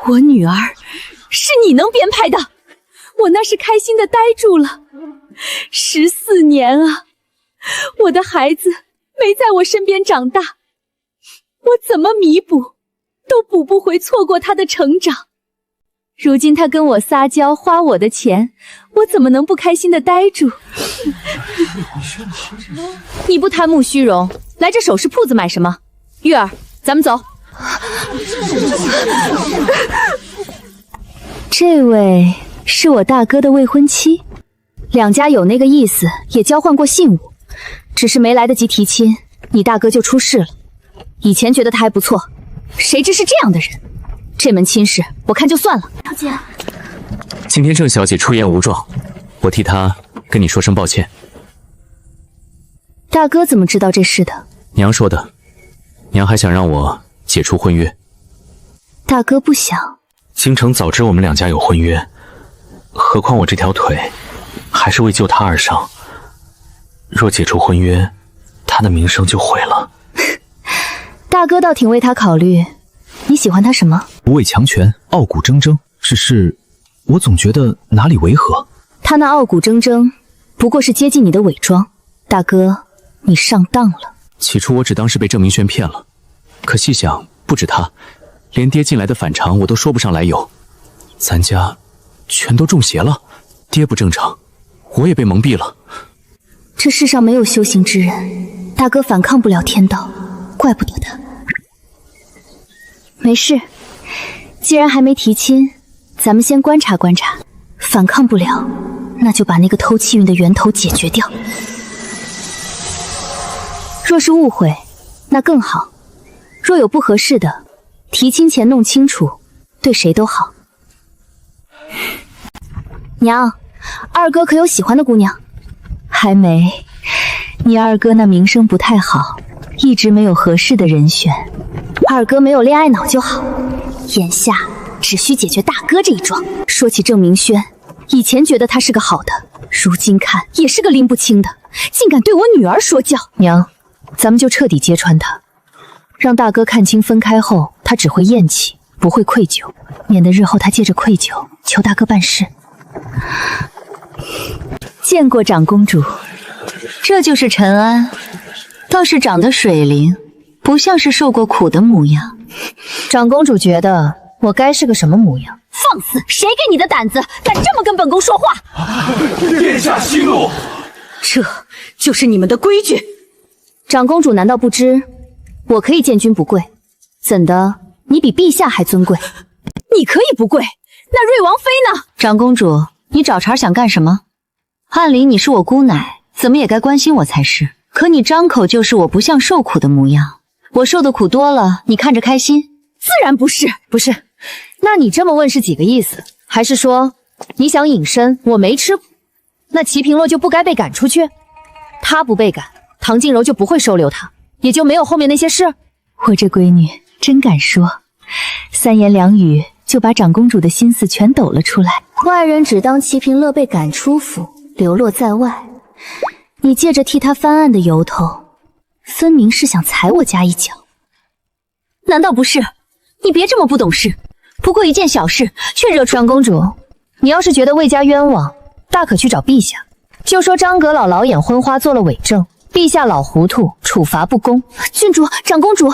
我女儿是你能编排的，我那是开心的呆住了。14年啊，我的孩子没在我身边长大，我怎么弥补都补不回错过他的成长。如今他跟我撒娇花我的钱，我怎么能不开心的呆住？你不贪慕虚荣，来这首饰铺子买什么？玉儿，咱们走。这位是我大哥的未婚妻，两家有那个意思，也交换过信物，只是没来得及提亲，你大哥就出事了。以前觉得他还不错，谁知是这样的人。这门亲事我看就算了。小姐，今天郑小姐出言无状，我替她跟你说声抱歉。大哥怎么知道这事的？娘说的，娘还想让我解除婚约。大哥不想。京城早知我们两家有婚约，何况我这条腿还是为救她而上。若解除婚约，她的名声就毁了。大哥倒挺为她考虑。你喜欢他什么？不畏强权，傲骨铮铮。只是我总觉得哪里违和。他那傲骨铮铮，不过是接近你的伪装。大哥，你上当了。起初我只当是被郑明轩骗了，可细想，不止他，连爹进来的反常我都说不上来由。咱家全都中邪了，爹不正常，我也被蒙蔽了。这世上没有修行之人，大哥反抗不了天道，怪不得他。没事，既然还没提亲，咱们先观察观察，反抗不了，那就把那个偷气运的源头解决掉。若是误会，那更好；若有不合适的，提亲前弄清楚，对谁都好。娘，二哥可有喜欢的姑娘？还没，你二哥那名声不太好，一直没有合适的人选。二哥没有恋爱脑就好，眼下只需解决大哥这一桩。说起郑明轩，以前觉得他是个好的，如今看也是个拎不清的，竟敢对我女儿说教。娘，咱们就彻底揭穿他，让大哥看清分开后他只会厌弃，不会愧疚，免得日后他借着愧疚求大哥办事。见过长公主，这就是陈安，倒是长得水灵，不像是受过苦的模样。长公主觉得我该是个什么模样？放肆！谁给你的胆子，敢这么跟本宫说话？殿下息怒，这就是你们的规矩。长公主难道不知我可以见君不跪？怎的，你比陛下还尊贵？你可以不跪，那瑞王妃呢？长公主，你找茬想干什么？按理你是我姑奶，怎么也该关心我才是。可你张口就是我不像受苦的模样，我受的苦多了，你看着开心？自然不是。不是，那你这么问是几个意思？还是说你想隐身？我没吃苦，那齐平洛就不该被赶出去？他不被赶，唐静柔就不会收留他，也就没有后面那些事。我这闺女真敢说，三言两语就把长公主的心思全抖了出来。外人只当齐平乐被赶出府，流落在外，你借着替他翻案的由头，分明是想踩我家一脚。难道不是？你别这么不懂事，不过一件小事，却惹出。长公主，你要是觉得魏家冤枉，大可去找陛下，就说张阁老老眼昏花做了伪证，陛下老糊涂，处罚不公。郡主，长公主，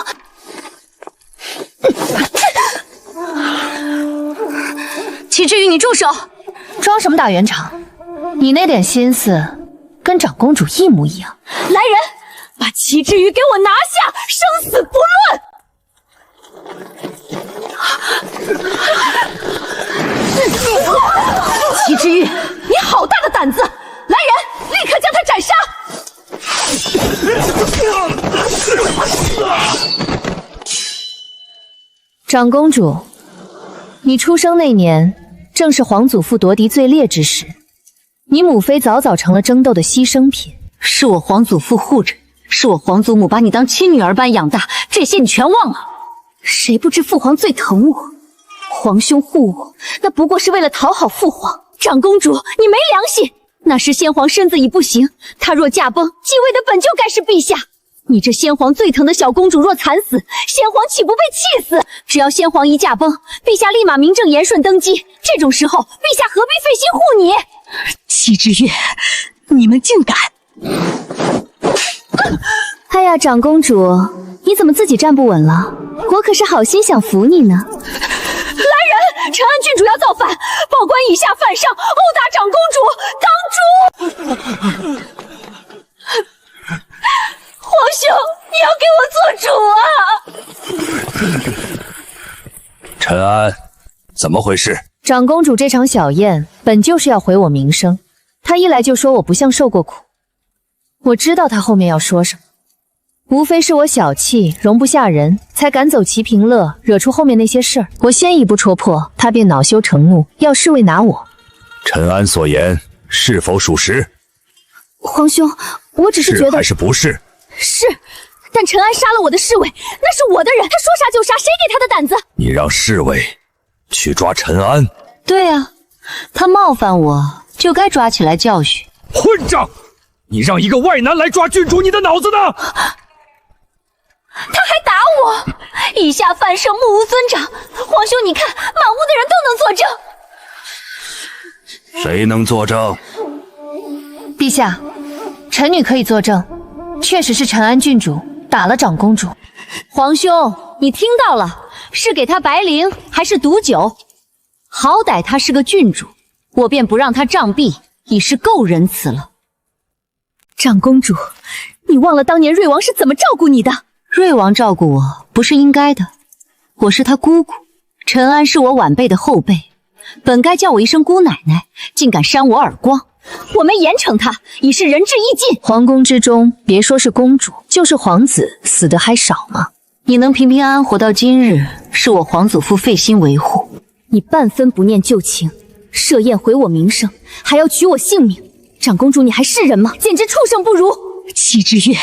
齐之玉，你住手！装什么打圆场？你那点心思跟长公主一模一样。来人，把齐之玉给我拿下，生死不论！齐之玉，你好大的胆子！来人，立刻将他斩杀！长公主，你出生那年正是皇祖父夺嫡最烈之时，你母妃早早成了争斗的牺牲品。是我皇祖父护着，是我皇祖母把你当亲女儿般养大，这些你全忘了。谁不知父皇最疼我，皇兄护我，那不过是为了讨好父皇。长公主，你没良心！那时先皇身子已不行，他若驾崩，继位的本就该是陛下。你这先皇最疼的小公主若惨死，先皇岂不被气死？只要先皇一驾崩，陛下立马名正言顺登基。这种时候，陛下何必费心护你？齐之玉，你们竟敢！哎呀，长公主，你怎么自己站不稳了？我可是好心想扶你呢。来人，陈安郡主要造反，报官以下犯上，殴打长公主，当诛！皇兄，你要给我做主啊！陈安，怎么回事？长公主这场小宴本就是要毁我名声，她一来就说我不像受过苦，我知道她后面要说什么。无非是我小气，容不下人，才赶走齐平乐，惹出后面那些事儿。我先一步戳破，他便恼羞成怒，要侍卫拿我。陈安所言是否属实？皇兄，我只是觉得是还是不是？是，但陈安杀了我的侍卫，那是我的人，他说杀就杀，谁给他的胆子？你让侍卫去抓陈安？对啊，他冒犯我，就该抓起来教训。混账！你让一个外男来抓郡主，你的脑子呢？他还打我，以下犯上，目无尊长。皇兄，你看，满屋的人都能作证。谁能作证？陛下，臣女可以作证，确实是陈安郡主打了长公主。皇兄，你听到了，是给他白绫还是毒酒？好歹她是个郡主，我便不让她杖毙，已是够仁慈了。长公主，你忘了当年瑞王是怎么照顾你的？瑞王照顾我不是应该的，我是他姑姑，陈安是我晚辈的后辈，本该叫我一声姑奶奶，竟敢扇我耳光，我没严惩他，已是仁至义尽。皇宫之中，别说是公主，就是皇子死的还少吗？你能平平安安活到今日，是我皇祖父费心维护。你半分不念旧情，设宴毁我名声，还要取我性命，长公主你还是人吗？简直畜生不如！齐之月，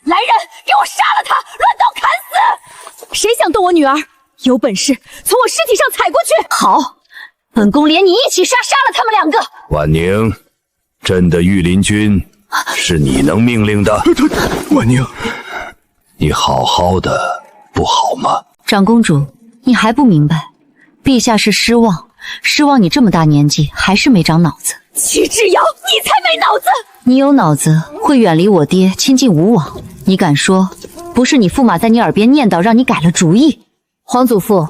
来人，给我杀了他，乱刀砍死！谁想动我女儿？有本事从我尸体上踩过去！好，本宫连你一起杀了他们两个。婉宁，朕的御林军是你能命令的？婉宁，你好好的不好吗？长公主，你还不明白？陛下是失望你这么大年纪还是没长脑子。齐之遥，你才没脑子！你有脑子会远离我爹，亲近吴王。你敢说不是你驸马在你耳边念叨，让你改了主意？皇祖父，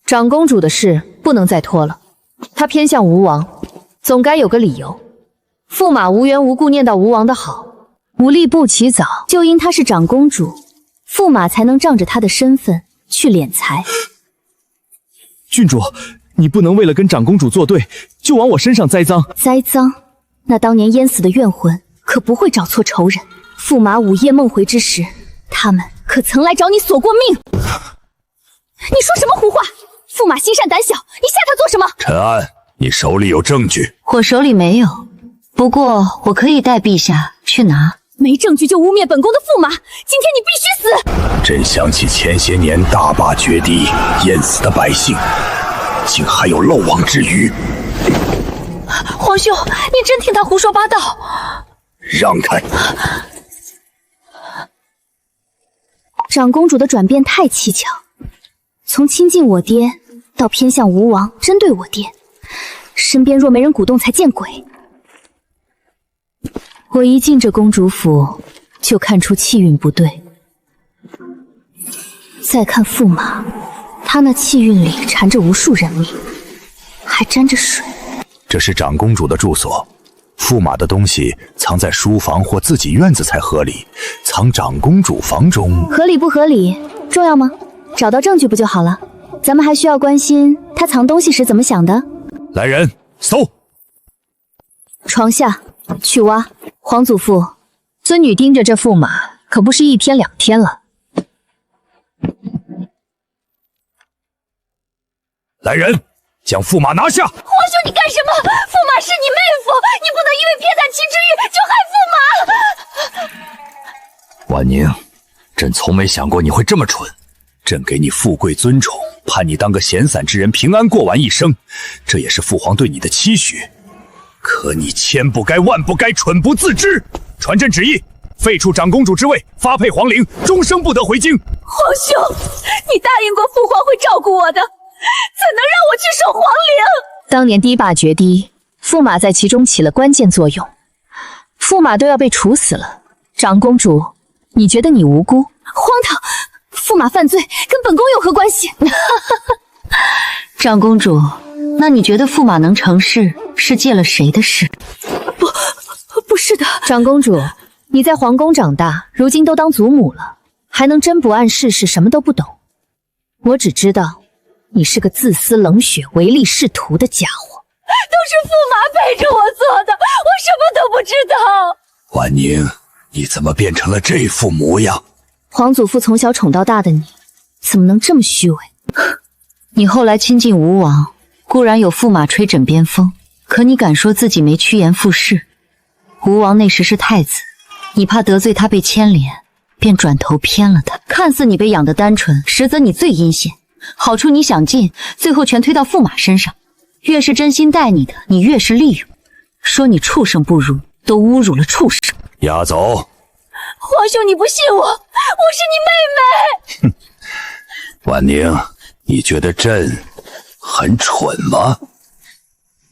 长公主的事不能再拖了。她偏向吴王，总该有个理由。驸马无缘无故念叨吴王的好，无利不起早。就因她是长公主，驸马才能仗着她的身份去敛财。郡主，你不能为了跟长公主作对，就往我身上栽赃。栽赃？那当年淹死的怨魂可不会找错仇人。驸马午夜梦回之时，他们可曾来找你索过命？你说什么胡话？驸马心善胆小，你吓他做什么？陈安，你手里有证据？我手里没有，不过我可以带陛下去拿。没证据就污蔑本宫的驸马，今天你必须死！朕想起前些年大罢绝堤，淹死的百姓，竟还有漏网之鱼。皇兄，你真听他胡说八道！让开！长公主的转变太蹊跷，从亲近我爹到偏向吴王，针对我爹，身边若没人鼓动才见鬼。我一进这公主府，就看出气运不对。再看驸马，他那气运里缠着无数人命，还沾着水。这是长公主的住所，驸马的东西藏在书房或自己院子才合理，藏长公主房中，合理不合理重要吗？找到证据不就好了？咱们还需要关心他藏东西时怎么想的？来人，搜！床下去挖。皇祖父，孙女盯着这驸马可不是1天2天了。来人，将驸马拿下！皇兄，你干什么？驸马是你妹夫，你不能因为偏袒齐之玉就害驸马。婉宁，朕从没想过你会这么蠢。朕给你富贵尊宠，盼你当个闲散之人，平安过完一生，这也是父皇对你的期许。可你千不该万不该，蠢不自知！传朕旨意，废黜长公主之位，发配皇陵，终生不得回京。皇兄，你答应过父皇会照顾我的，怎能让我去守皇陵？当年堤坝决堤，驸马在其中起了关键作用，驸马都要被处死了，长公主，你觉得你无辜？荒唐！驸马犯罪跟本宫有何关系？长公主，那你觉得驸马能成事是借了谁的势？不是的，长公主，你在皇宫长大，如今都当祖母了，还能真不谙世事，什么都不懂？我只知道你是个自私冷血、唯利是图的家伙。都是驸马陪着我做的，我什么都不知道。婉宁，你怎么变成了这副模样？皇祖父从小宠到大的你，怎么能这么虚伪？你后来亲近吴王，固然有驸马吹枕边风，可你敢说自己没趋炎附势？吴王那时是太子，你怕得罪他被牵连，便转头偏了他。看似你被养得单纯，实则你最阴险，好处你想尽，最后全推到驸马身上。越是真心待你的，你越是利用。说你畜生不如，都侮辱了畜生。押走。皇兄，你不信我，我是你妹妹。婉宁，你觉得朕很蠢吗？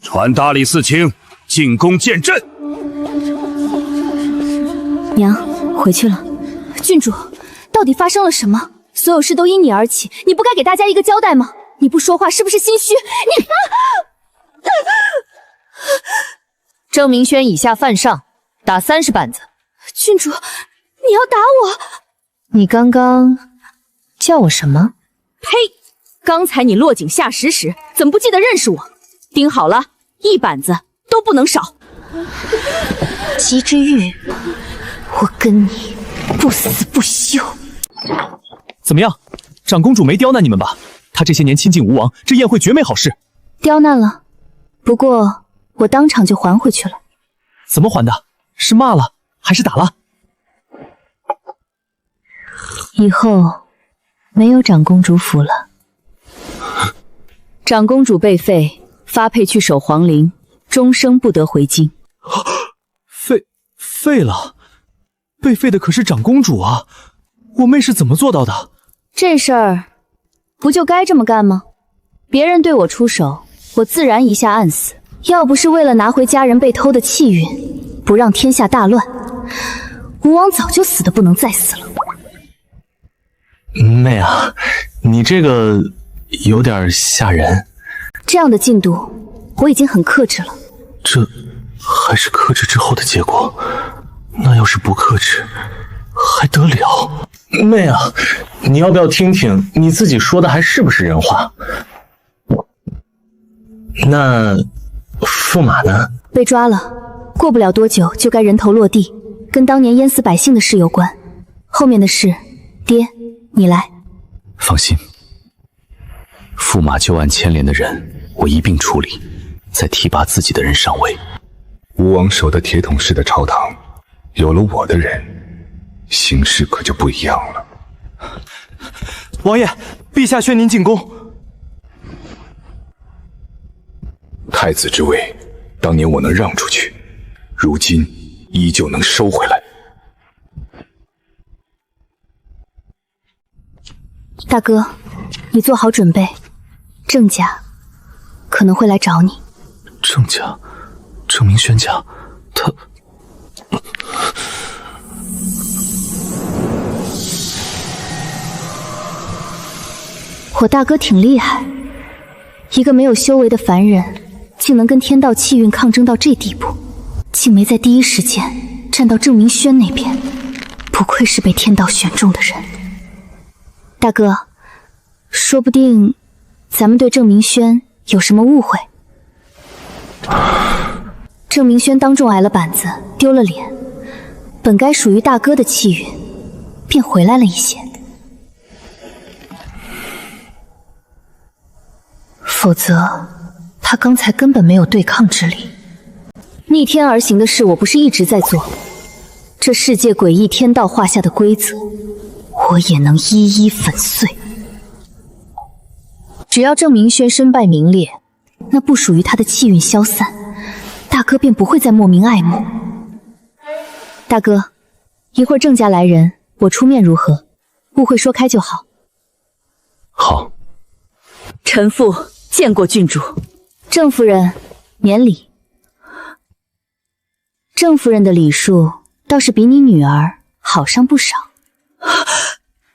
传大理寺卿进宫见朕。娘，回去了。郡主，到底发生了什么？所有事都因你而起，你不该给大家一个交代吗？你不说话是不是心虚？你郑明轩以下犯上，打30板子。郡主，你要打我？你刚刚叫我什么？呸！刚才你落井下石时，怎么不记得认识我？盯好了，1板子都不能少。齐之玉，我跟你不死不休。怎么样，长公主没刁难你们吧？她这些年亲近吴王，这宴会绝没好事。刁难了，不过我当场就还回去了。怎么还的？是骂了还是打了？以后没有长公主府了。长公主被废，发配去守皇陵，终生不得回京。废了？被废的可是长公主啊！我妹是怎么做到的？这事儿不就该这么干吗？别人对我出手，我自然一下按死。要不是为了拿回家人被偷的气运，不让天下大乱，吴王早就死得不能再死了。妹啊，你这个有点吓人。这样的进度，我已经很克制了。这还是克制之后的结果，那要是不克制，还得了？妹啊，你要不要听听你自己说的还是不是人话？那驸马呢？被抓了，过不了多久就该人头落地，跟当年淹死百姓的事有关。后面的事，爹，你来。放心，驸马旧案牵连的人，我一并处理，再提拔自己的人上位。吴王守的铁桶式的朝堂，有了我的人，形势可就不一样了。王爷，陛下宣您进宫。太子之位，当年我能让出去，如今依旧能收回来。大哥，你做好准备，郑家可能会来找你。郑家，郑明轩家，他……我大哥挺厉害，一个没有修为的凡人，竟能跟天道气运抗争到这地步，竟没在第一时间站到郑明轩那边，不愧是被天道选中的人。大哥，说不定咱们对郑明轩有什么误会。郑明轩当众挨了板子，丢了脸，本该属于大哥的气运便回来了一些。否则他刚才根本没有对抗之力。逆天而行的事我不是一直在做，这世界诡异天道画下的规则，我也能一一粉碎。只要郑明轩身败名裂，那不属于他的气运消散，大哥便不会再莫名爱慕。大哥，一会儿郑家来人，我出面如何？误会说开就好。好。臣妇见过郡主。郑夫人，免礼。郑夫人的礼数倒是比你女儿好上不少。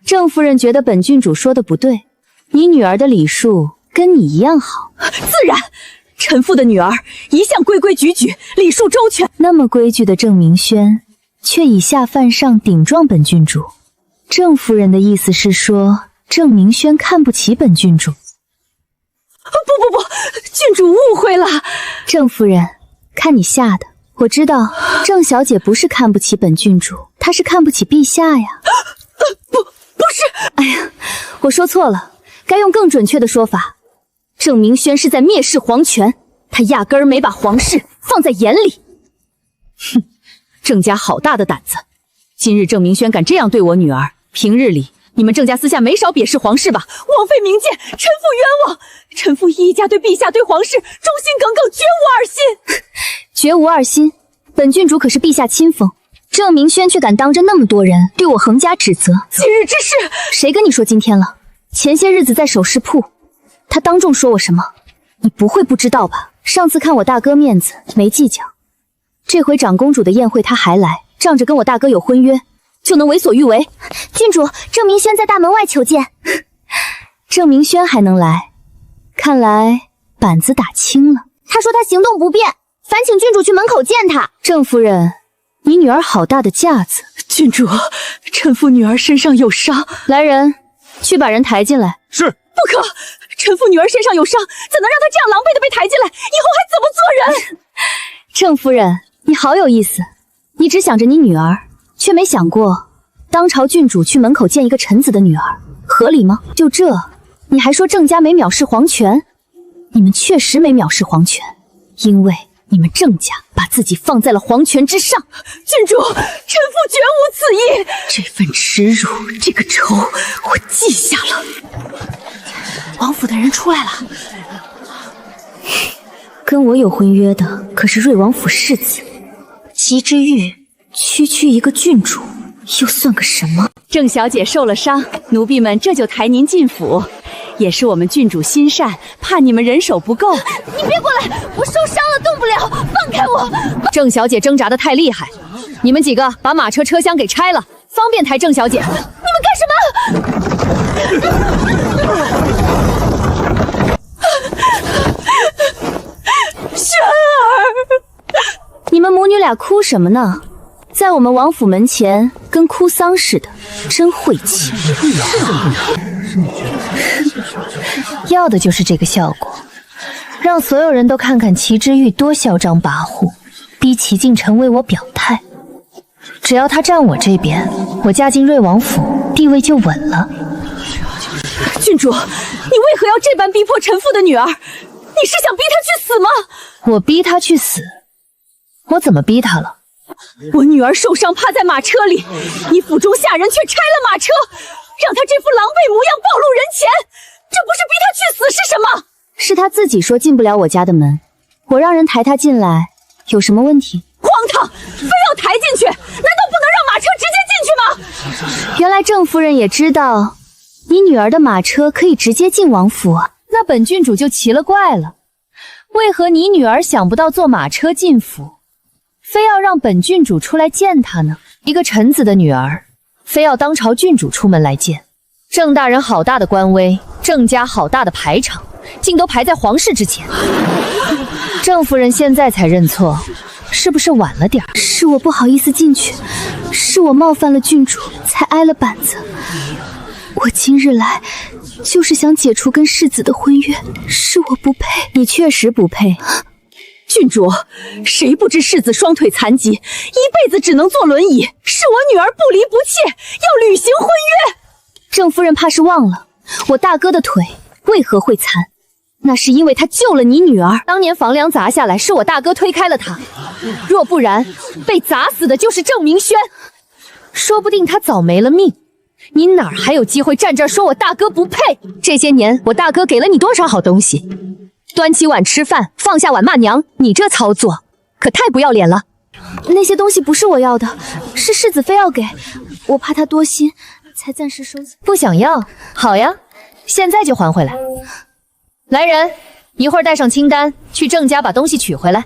郑夫人觉得本郡主说的不对，你女儿的礼数跟你一样好。自然，臣妇的女儿一向规规矩矩，礼数周全。那么规矩的郑明轩，却以下犯上顶撞本郡主。郑夫人的意思是说，郑明轩看不起本郡主。不，郡主误会了。郑夫人，看你吓的，我知道郑小姐不是看不起本郡主，她是看不起陛下呀。不是。哎呀，我说错了，该用更准确的说法。郑明轩是在蔑视皇权，他压根儿没把皇室放在眼里。哼，郑家好大的胆子！今日郑明轩敢这样对我女儿，平日里你们郑家私下没少贬视皇室吧？枉费明鉴，臣妇冤枉！臣妇一家对陛下、对皇室忠心耿耿，绝无二心。绝无二心？本郡主可是陛下亲封，郑明轩却敢当着那么多人对我横加指责。今日之事，谁跟你说今天了？前些日子在首饰铺，他当众说我什么？你不会不知道吧？上次看我大哥面子没计较，这回长公主的宴会他还来，仗着跟我大哥有婚约，就能为所欲为。郡主，郑明轩在大门外求见。郑明轩还能来，看来板子打轻了。他说他行动不便，烦请郡主去门口见他。郑夫人，你女儿好大的架子。郡主，臣妇女儿身上有伤。来人，去把人抬进来。是。不可，臣妇女儿身上有伤，怎能让她这样狼狈的被抬进来？以后还怎么做人？郑夫人，你好有意思，你只想着你女儿，却没想过当朝郡主去门口见一个臣子的女儿，合理吗？就这，你还说郑家没藐视皇权？你们确实没藐视皇权，因为你们郑家把自己放在了皇权之上。郡主，臣妇绝无此意。这份耻辱，这个仇，我记下了。王府的人出来了。跟我有婚约的可是瑞王府世子，齐之玉区一个郡主，又算个什么？郑小姐受了伤，奴婢们这就抬您进府。也是我们郡主心善，怕你们人手不够。你别过来，我受伤了，动不了，放开我！郑小姐挣扎的太厉害，你们几个把马车车厢给拆了，方便抬郑小姐。你们干什么？轩儿，你们母女俩哭什么呢？在我们王府门前跟哭丧似的，真晦气。要的就是这个效果，让所有人都看看齐之玉多嚣张跋扈，逼齐敬臣为我表态。只要他站我这边，我嫁进瑞王府，地位就稳了。郡主，你为何要这般逼迫臣妇的女儿？你是想逼她去死吗？我逼她去死？我怎么逼她了？我女儿受伤趴在马车里，你府中下人却拆了马车，让她这副狼狈模样暴露人前，这不是逼她去死是什么？是她自己说进不了我家的门，我让人抬她进来，有什么问题？荒唐！非要抬进去，难道不能让马车直接进去吗？原来郑夫人也知道你女儿的马车可以直接进王府啊，那本郡主就奇了怪了，为何你女儿想不到坐马车进府，非要让本郡主出来见她呢？一个臣子的女儿，非要当朝郡主出门来见。郑大人好大的官威，郑家好大的排场，竟都排在皇室之前。郑夫人现在才认错，是不是晚了点儿？是我不好意思进去，是我冒犯了郡主，才挨了板子。我今日来就是想解除跟世子的婚约，是我不配。你确实不配。郡主，谁不知世子双腿残疾，一辈子只能坐轮椅，是我女儿不离不弃，要履行婚约。郑夫人怕是忘了，我大哥的腿为何会残？那是因为他救了你女儿。当年房梁砸下来，是我大哥推开了他，若不然，被砸死的就是郑明轩。说不定他早没了命，你哪儿还有机会站这儿说我大哥不配？这些年我大哥给了你多少好东西？端起碗吃饭，放下碗骂娘，你这操作可太不要脸了。那些东西不是我要的，是世子非要给，我怕他多心，才暂时收起。不想要？好呀，现在就还回来。来人，一会儿带上清单，去郑家把东西取回来。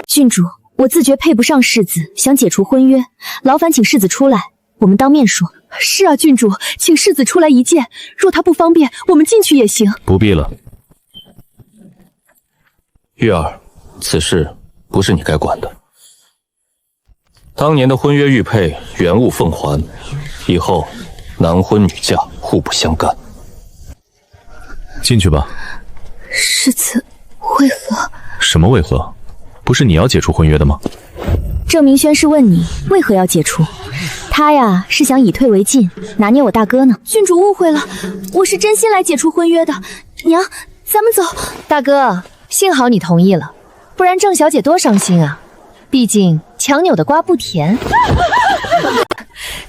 郡主，我自觉配不上世子，想解除婚约，劳烦请世子出来，我们当面说。是啊，郡主，请世子出来一见，若他不方便，我们进去也行。不必了，玉儿，此事不是你该管的。当年的婚约玉佩原物奉还，以后男婚女嫁互不相干。进去吧。世子，为何？什么为何？不是你要解除婚约的吗？郑明轩是问你为何要解除，他呀是想以退为进，拿捏我大哥呢。郡主误会了，我是真心来解除婚约的。娘，咱们走。大哥，幸好你同意了，不然郑小姐多伤心啊。毕竟强扭的瓜不甜。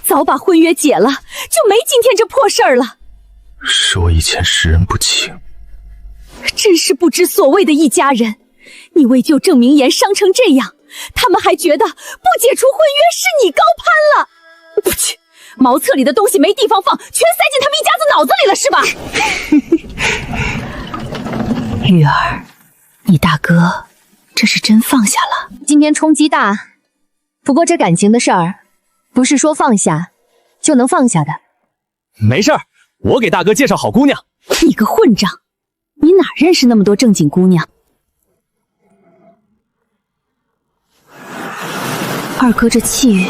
早把婚约解了，就没今天这破事儿了。是我以前识人不清，真是不知所谓的一家人。你为救郑明言伤成这样，他们还觉得不解除婚约是你高攀了。不去，茅厕里的东西没地方放，全塞进他们一家子脑子里了是吧？玉儿，你大哥这是真放下了。今天冲击大，不过这感情的事儿，不是说放下就能放下的。没事儿，我给大哥介绍好姑娘。你个混账，你哪认识那么多正经姑娘？二哥这气运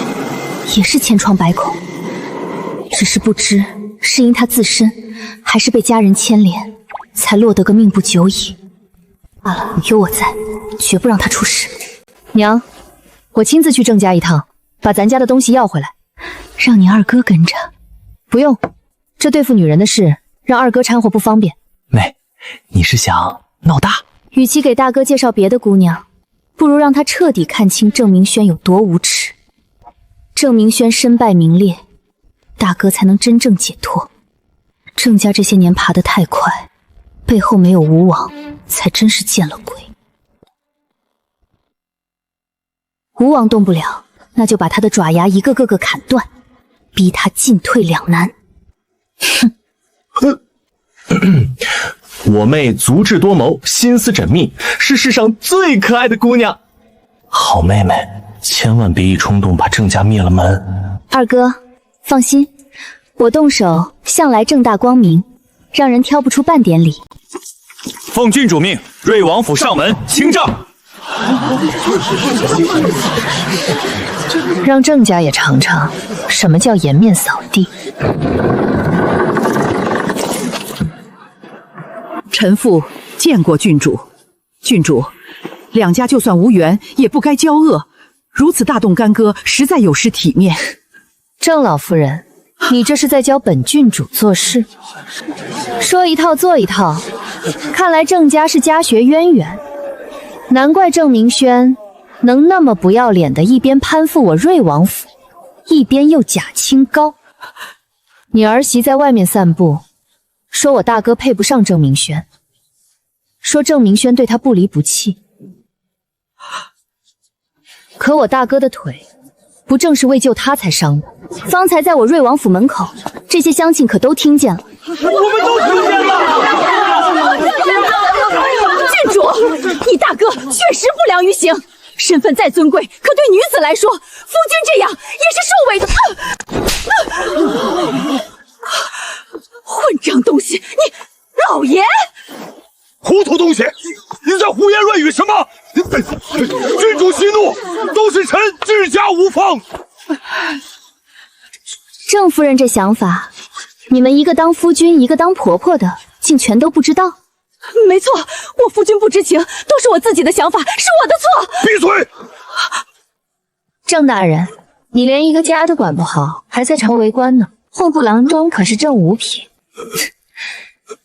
也是千疮百孔，只是不知是因他自身，还是被家人牵连，才落得个命不久矣。罢了，有我在，绝不让他出事。娘，我亲自去郑家一趟，把咱家的东西要回来。让你二哥跟着？不用，这对付女人的事，让二哥掺和不方便。妹，你是想闹大？与其给大哥介绍别的姑娘，不如让他彻底看清郑明轩有多无耻。郑明轩身败名裂，大哥才能真正解脱。郑家这些年爬得太快，背后没有吴王，才真是见了鬼。吴王动不了，那就把他的爪牙一个个砍断，逼他进退两难。我妹足智多谋，心思缜密，是世上最可爱的姑娘。好妹妹，千万别一冲动把郑家灭了门。二哥，放心，我动手向来正大光明，让人挑不出半点理。奉郡主命，瑞王府上门清账。让郑家也尝尝什么叫颜面扫地。臣妇见过郡主。郡主，两家就算无缘，也不该交恶，如此大动干戈，实在有失体面。郑老夫人，你这是在教本郡主做事？说一套做一套，看来郑家是家学渊源，难怪郑明轩能那么不要脸的一边攀附我瑞王府，一边又假清高。你儿媳在外面散步，说我大哥配不上郑明轩，说郑明轩对她不离不弃。可我大哥的腿，不正是为救他才伤的？方才在我瑞王府门口，这些乡亲可都听见了。我们都听见了。郡主，你大哥确实不良于行，身份再尊贵，可对女子来说，夫君这样也是受委的。混账东西，你老爷！糊涂东西，你在胡言乱语什么？郡主息怒，都是臣治家无方。郑夫人这想法，你们一个当夫君，一个当婆婆的，竟全都不知道？没错，我夫君不知情，都是我自己的想法，是我的错。闭嘴！郑大人，你连一个家都管不好，还在朝为官呢。户部郎中可是正五品，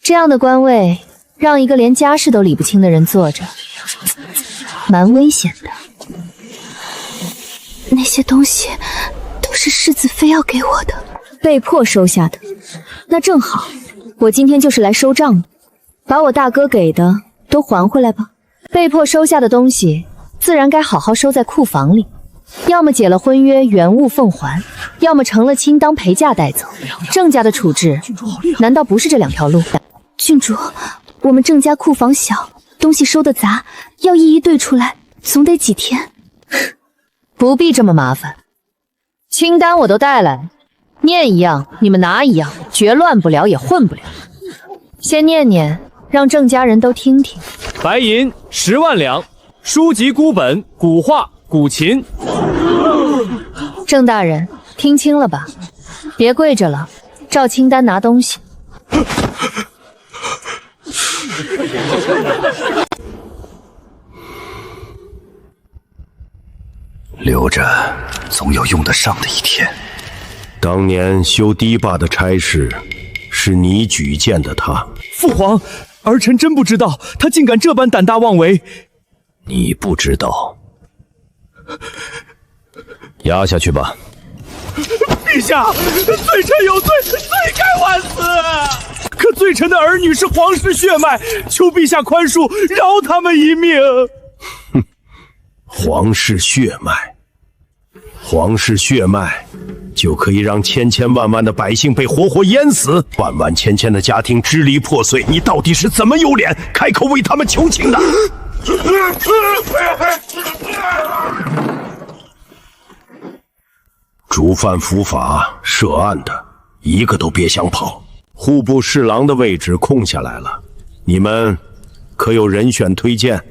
这样的官位，让一个连家事都理不清的人坐着，蛮危险的。那些东西都是世子非要给我的，被迫收下的。那正好，我今天就是来收账的，把我大哥给的都还回来吧。被迫收下的东西，自然该好好收在库房里，要么解了婚约原物奉还，要么成了亲当陪嫁带走。郑家的处置，难道不是这两条路？郡主，我们郑家库房小，东西收的杂，要一一对出来，总得几天。不必这么麻烦，清单我都带来，念一样你们拿一样，绝乱不了也混不了。先念念，让郑家人都听听。白银10万两，书籍孤本、古画、古琴。郑大人，听清了吧？别跪着了，照清单拿东西。留着，总有用得上的一天。当年修堤坝的差事，是你举荐的他。父皇，儿臣真不知道，他竟敢这般胆大妄为。你不知道，押下去吧。陛下，罪臣有罪，罪该万死。可罪臣的儿女是皇室血脉，求陛下宽恕，饶他们一命。哼，皇室血脉，皇室血脉就可以让千千万万的百姓被活活淹死，万万千千的家庭支离破碎。你到底是怎么有脸开口为他们求情的？主犯伏法涉案的，一个都别想跑。户部侍郎的位置空下来了，你们可有人选推荐？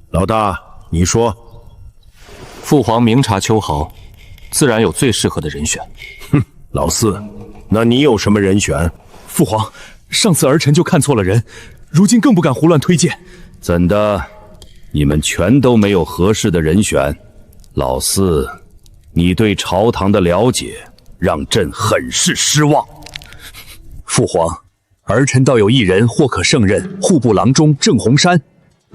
老大，你说。父皇明察秋毫，自然有最适合的人选。哼，老四，那你有什么人选？父皇，上次儿臣就看错了人，如今更不敢胡乱推荐。怎的？你们全都没有合适的人选？老四，你对朝堂的了解让朕很是失望。父皇，儿臣倒有一人或可胜任户部郎中郑洪山。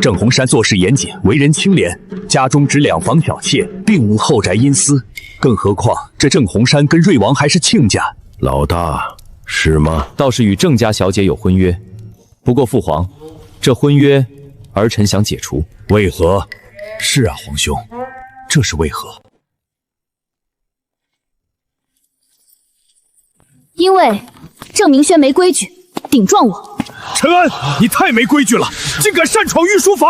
郑洪山做事严谨，为人清廉，家中只2房小妾，并无后宅阴私。更何况这郑洪山跟瑞王还是亲家。老大，是吗？倒是与郑家小姐有婚约，不过父皇，这婚约儿臣想解除。为何？是啊，皇兄，这是为何？因为郑明轩没规矩，顶撞我。陈安，你太没规矩了，竟敢擅闯御书房！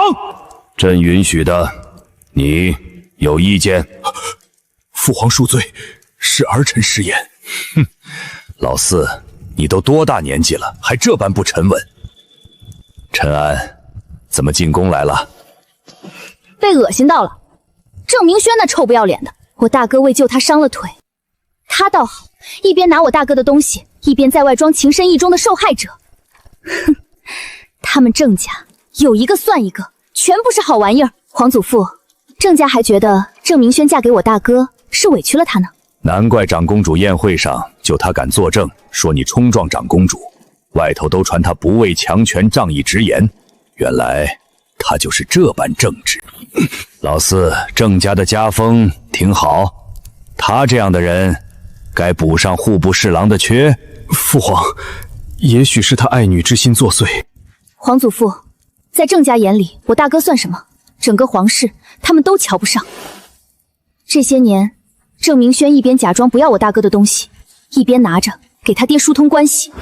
朕允许的，你有意见？父皇恕罪，是儿臣失言。哼，老四，你都多大年纪了，还这般不沉稳？陈安，怎么进宫来了？被恶心到了。郑明轩那臭不要脸的，我大哥为救他伤了腿，他倒好，一边拿我大哥的东西，一边在外装情深意重的受害者。哼，他们郑家有一个算一个，全部是好玩意儿。皇祖父，郑家还觉得郑明轩嫁给我大哥是委屈了他呢。难怪长公主宴会上就他敢作证，说你冲撞长公主，外头都传他不畏强权，仗义直言，原来他就是这般正直。老四，郑家的家风挺好，他这样的人该补上户部侍郎的缺。父皇，也许是他爱女之心作祟。皇祖父，在郑家眼里，我大哥算什么？整个皇室他们都瞧不上。这些年，郑明轩一边假装不要我大哥的东西，一边拿着给他爹疏通关系。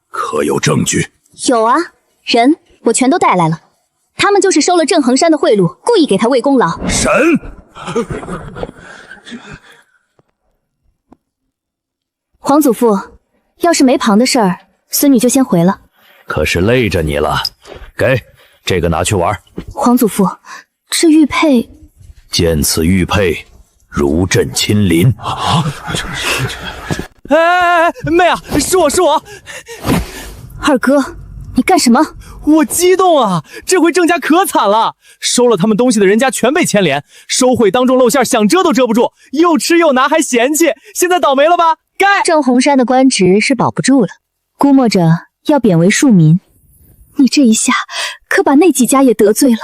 可有证据？有啊，人我全都带来了。他们就是收了郑恒山的贿赂，故意给他喂功劳。神！皇祖父，要是没旁的事儿，孙女就先回了。可是累着你了，给这个拿去玩。皇祖父，这玉佩，见此玉佩，如朕亲临。哎，妹啊，是我。二哥，你干什么？我激动啊！这回郑家可惨了，收了他们东西的人家全被牵连，收贿当众露馅，想遮都遮不住，又吃又拿还嫌弃，现在倒霉了吧？该郑红山的官职是保不住了，估摸着要贬为庶民。你这一下可把那几家也得罪了，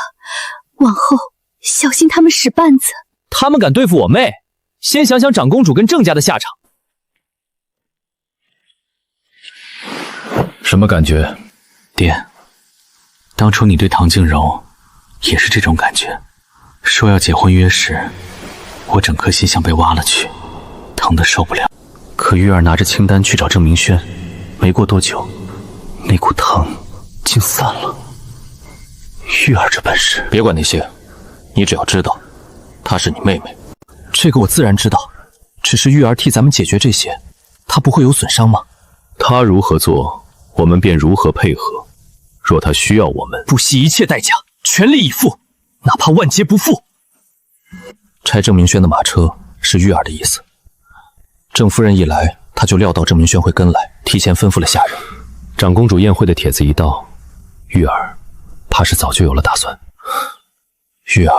往后小心他们使绊子。他们敢对付我妹，先想想长公主跟郑家的下场。什么感觉？爹，当初你对唐静柔也是这种感觉，说要结婚约时，我整颗心像被挖了去，疼得受不了。可玉儿拿着清单去找郑明轩，没过多久，那股疼竟散了。玉儿这本事，别管那些，你只要知道，她是你妹妹。这个我自然知道，只是玉儿替咱们解决这些，她不会有损伤吗？她如何做，我们便如何配合。若她需要我们，不惜一切代价，全力以赴，哪怕万劫不复。拆郑明轩的马车是玉儿的意思。郑夫人一来，她就料到郑明轩会跟来，提前吩咐了下人。长公主宴会的帖子一到，玉儿怕是早就有了打算。玉儿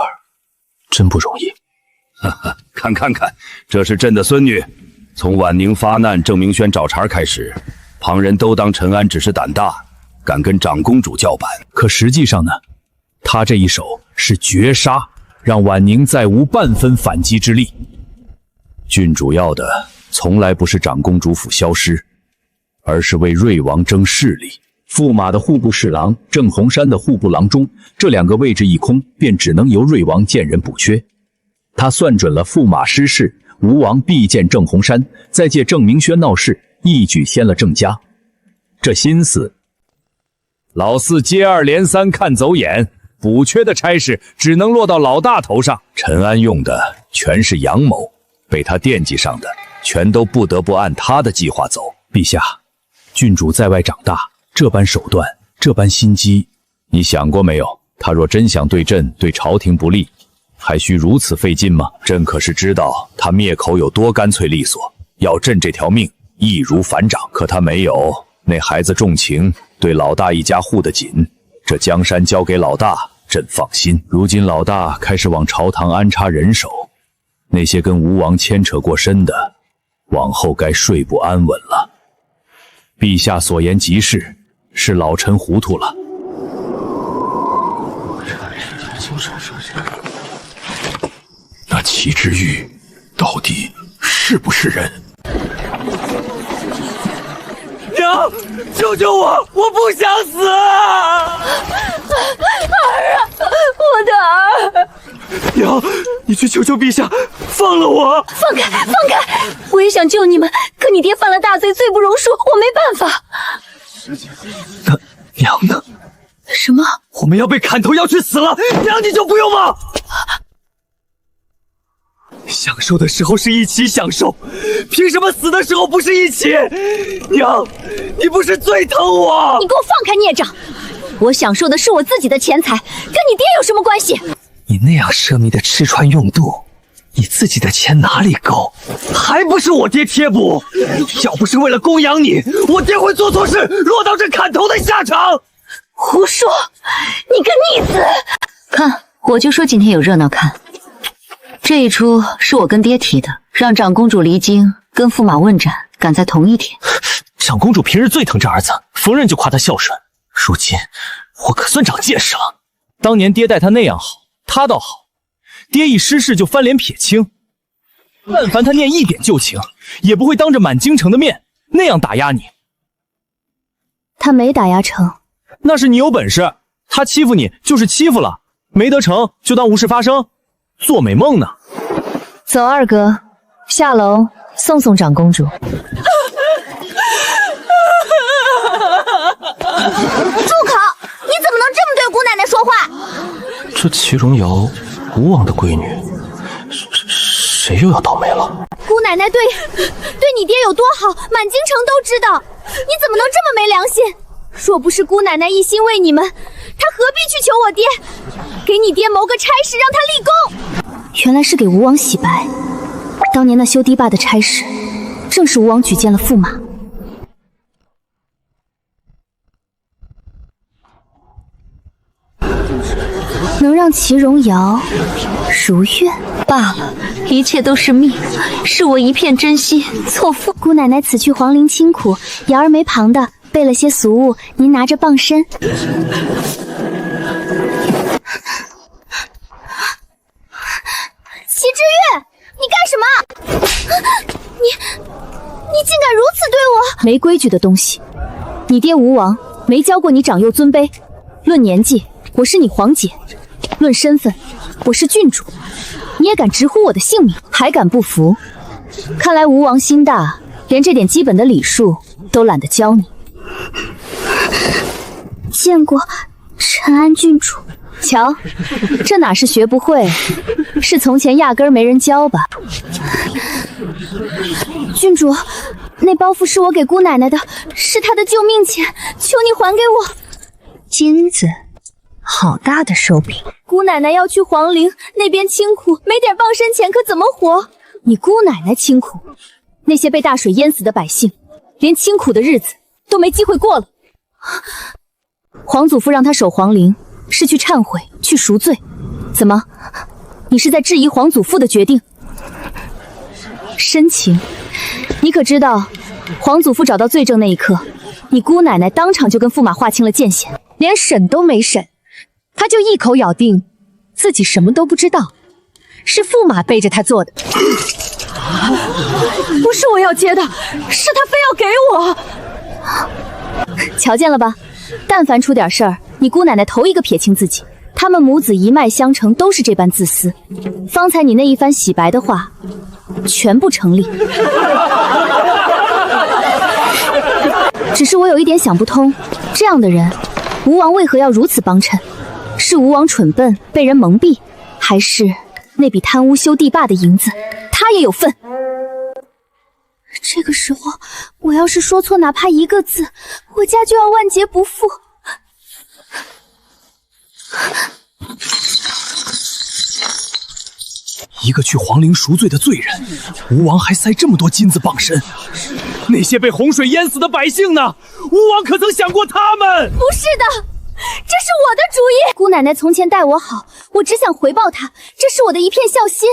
真不容易。看，这是朕的孙女。从婉宁发难，郑明轩找茬开始，旁人都当陈安只是胆大，敢跟长公主叫板。可实际上呢，他这一手是绝杀，让婉宁再无半分反击之力。郡主要的从来不是长公主府消失，而是为瑞王争势力。驸马的户部侍郎，郑红山的户部郎中，这两个位置一空，便只能由瑞王见人补缺。他算准了驸马失势，吴王必见郑红山，再借郑明轩闹事，一举掀了郑家。这心思，老四接二连三看走眼，补缺的差事只能落到老大头上。陈安用的全是阳谋，被他惦记上的全都不得不按他的计划走。陛下，郡主在外长大，这般手段，这般心机，你想过没有？他若真想对朕、对朝廷不利，还需如此费劲吗？朕可是知道他灭口有多干脆利索，要朕这条命易如反掌。可他没有，那孩子重情，对老大一家护得紧，这江山交给老大，朕放心。如今老大开始往朝堂安插人手，那些跟吴王牵扯过深的，往后该睡不安稳了。陛下所言极是，是老臣糊涂了。那齐之玉到底是不是人？娘，救救我！我不想死！儿啊，我的儿！娘，你去求求陛下，放了我！放开！我也想救你们，可你爹犯了大罪，罪不容恕，我没办法。那娘呢？什么？我们要被砍头，要去死了，娘你就不用吗？享受的时候是一起享受，凭什么死的时候不是一起？娘，你不是最疼我？你给我放开孽障！我享受的是我自己的钱财，跟你爹有什么关系？你那样奢靡的吃穿用度，你自己的钱哪里够？还不是我爹贴补？要不是为了供养你，我爹会做错事，落到这砍头的下场。胡说！你个逆子！看，我就说今天有热闹看。这一出是我跟爹提的，让长公主离京跟驸马问斩赶在同一天。长公主平日最疼这儿子，逢人就夸他孝顺。如今我可算长见识了。当年爹待他那样好，他倒好，爹一失势就翻脸撇清。但凡他念一点旧情，也不会当着满京城的面那样打压你。他没打压成，那是你有本事，他欺负你就是欺负了，没得成就当无事发生，做美梦呢。走，二哥，下楼送送长公主。住口！你怎么能这么对姑奶奶说话？这齐荣瑶，吴王的闺女，谁又要倒霉了？姑奶奶对你爹有多好，满京城都知道。你怎么能这么没良心？若不是姑奶奶一心为你们，她何必去求我爹？给你爹谋个差事，让他立功。原来是给吴王洗白。当年那修堤坝的差事，正是吴王举荐了驸马。能让齐荣瑶如愿罢了，一切都是命，是我一片真心错付。姑奶奶此去皇陵清苦，瑶儿没旁的备了些俗物，您拿着傍身。齐之玉，你干什么？你竟敢如此对我！没规矩的东西！你爹吴王没教过你长幼尊卑。论年纪，我是你皇姐；论身份，我是郡主。你也敢直呼我的姓名，还敢不服？看来吴王心大，连这点基本的礼数都懒得教你。见过陈安郡主。瞧，这哪是学不会，是从前压根儿没人教吧？郡主，那包袱是我给姑奶奶的，是她的救命钱，求你还给我。金子，好大的手笔！姑奶奶要去皇陵那边清苦，没点傍身钱可怎么活？你姑奶奶清苦，那些被大水淹死的百姓，连清苦的日子都没机会过了。皇祖父让他守皇陵，是去忏悔，去赎罪。怎么，你是在质疑皇祖父的决定？深情，你可知道，皇祖父找到罪证那一刻，你姑奶奶当场就跟驸马划清了界限，连审都没审，他就一口咬定自己什么都不知道，是驸马背着他做的。不是我要接的，是他非要给我。瞧见了吧？但凡出点事儿，你姑奶奶头一个撇清自己。他们母子一脉相承，都是这般自私。方才你那一番洗白的话，全部成立。只是我有一点想不通，这样的人，吴王为何要如此帮衬？是吴王蠢笨被人蒙蔽，还是那笔贪污修堤坝的银子，他也有份？这个时候，我要是说错哪怕一个字，我家就要万劫不复。一个去皇陵赎罪的罪人，吴王还塞这么多金子傍身。那些被洪水淹死的百姓呢？吴王可曾想过他们？不是的，这是我的主意。姑奶奶从前待我好，我只想回报她，这是我的一片孝心。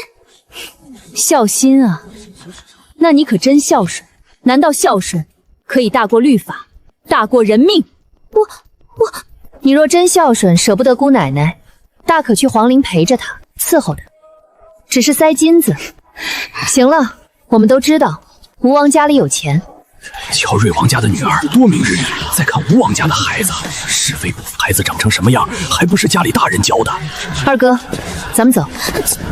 孝心啊？那你可真孝顺。难道孝顺可以大过律法，大过人命？你若真孝顺，舍不得姑奶奶，大可去皇陵陪着她，伺候她。只是塞金子。行了，我们都知道吴王家里有钱。瞧瑞王家的女儿多明日女，再看吴王家的孩子，是非不孩子长成什么样，还不是家里大人教的。二哥，咱们走。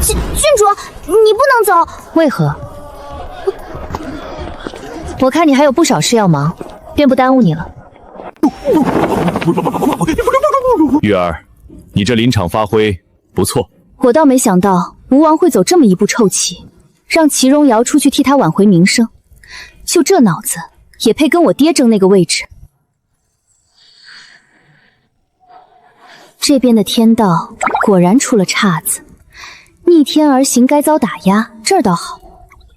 郡主，你不能走。为何？我看你还有不少事要忙，便不耽误你了。玉儿，你这临场发挥不错。我倒没想到吴王会走这么一步臭棋，让祁荣瑶出去替他挽回名声。就这脑子，也配跟我爹争那个位置？这边的天道果然出了岔子，逆天而行该遭打压。这儿倒好，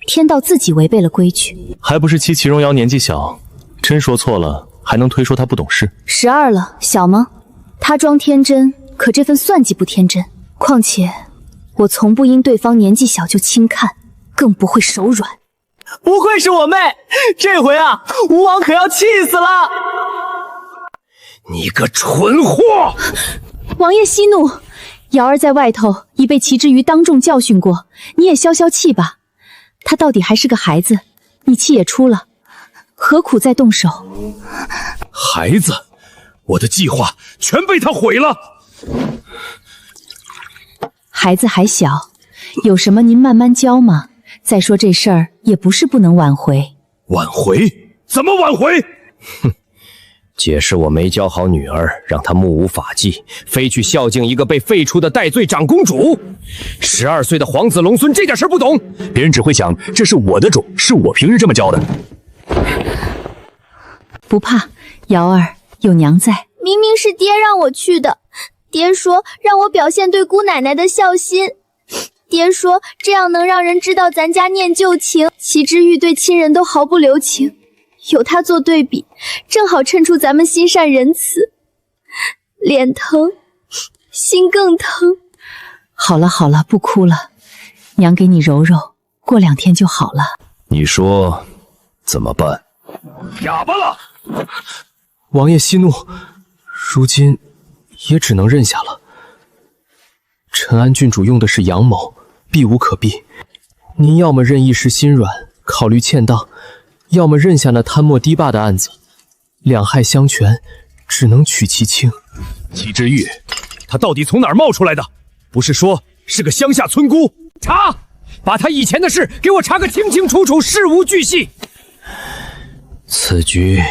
天道自己违背了规矩，还不是祁荣瑶年纪小，真说错了还能推说他不懂事。12了，小吗？他装天真，可这份算计不天真。况且我从不因对方年纪小就轻看，更不会手软。不愧是我妹，这回啊，吴王可要气死了！你个蠢货！王爷息怒，瑶儿在外头已被祁之瑜当众教训过，你也消消气吧。他到底还是个孩子，你气也出了，何苦再动手？孩子，我的计划全被他毁了。孩子还小，有什么您慢慢教嘛。再说这事儿也不是不能挽回。挽回？怎么挽回？哼，解释我没教好女儿，让她目无法纪，非去孝敬一个被废黜的戴罪长公主。12岁的皇子龙孙这点事不懂，别人只会想这是我的种，是我平日这么教的。不怕，瑶儿有娘在。明明是爹让我去的，爹说让我表现对姑奶奶的孝心。爹说这样能让人知道咱家念旧情，祁之玉对亲人都毫不留情，有他做对比，正好衬出咱们心善仁慈。脸疼，心更疼。好了好了，不哭了，娘给你揉揉，过2天就好了。你说怎么办？哑巴了！王爷息怒，如今也只能认下了。陈安郡主用的是阳谋，避无可避。您要么认一时心软，考虑欠当，要么认下那贪墨堤坝的案子。两害相权，只能取其轻。祁之玉，他到底从哪儿冒出来的？不是说是个乡下村姑？查，把他以前的事给我查个清清楚楚，事无巨细。此局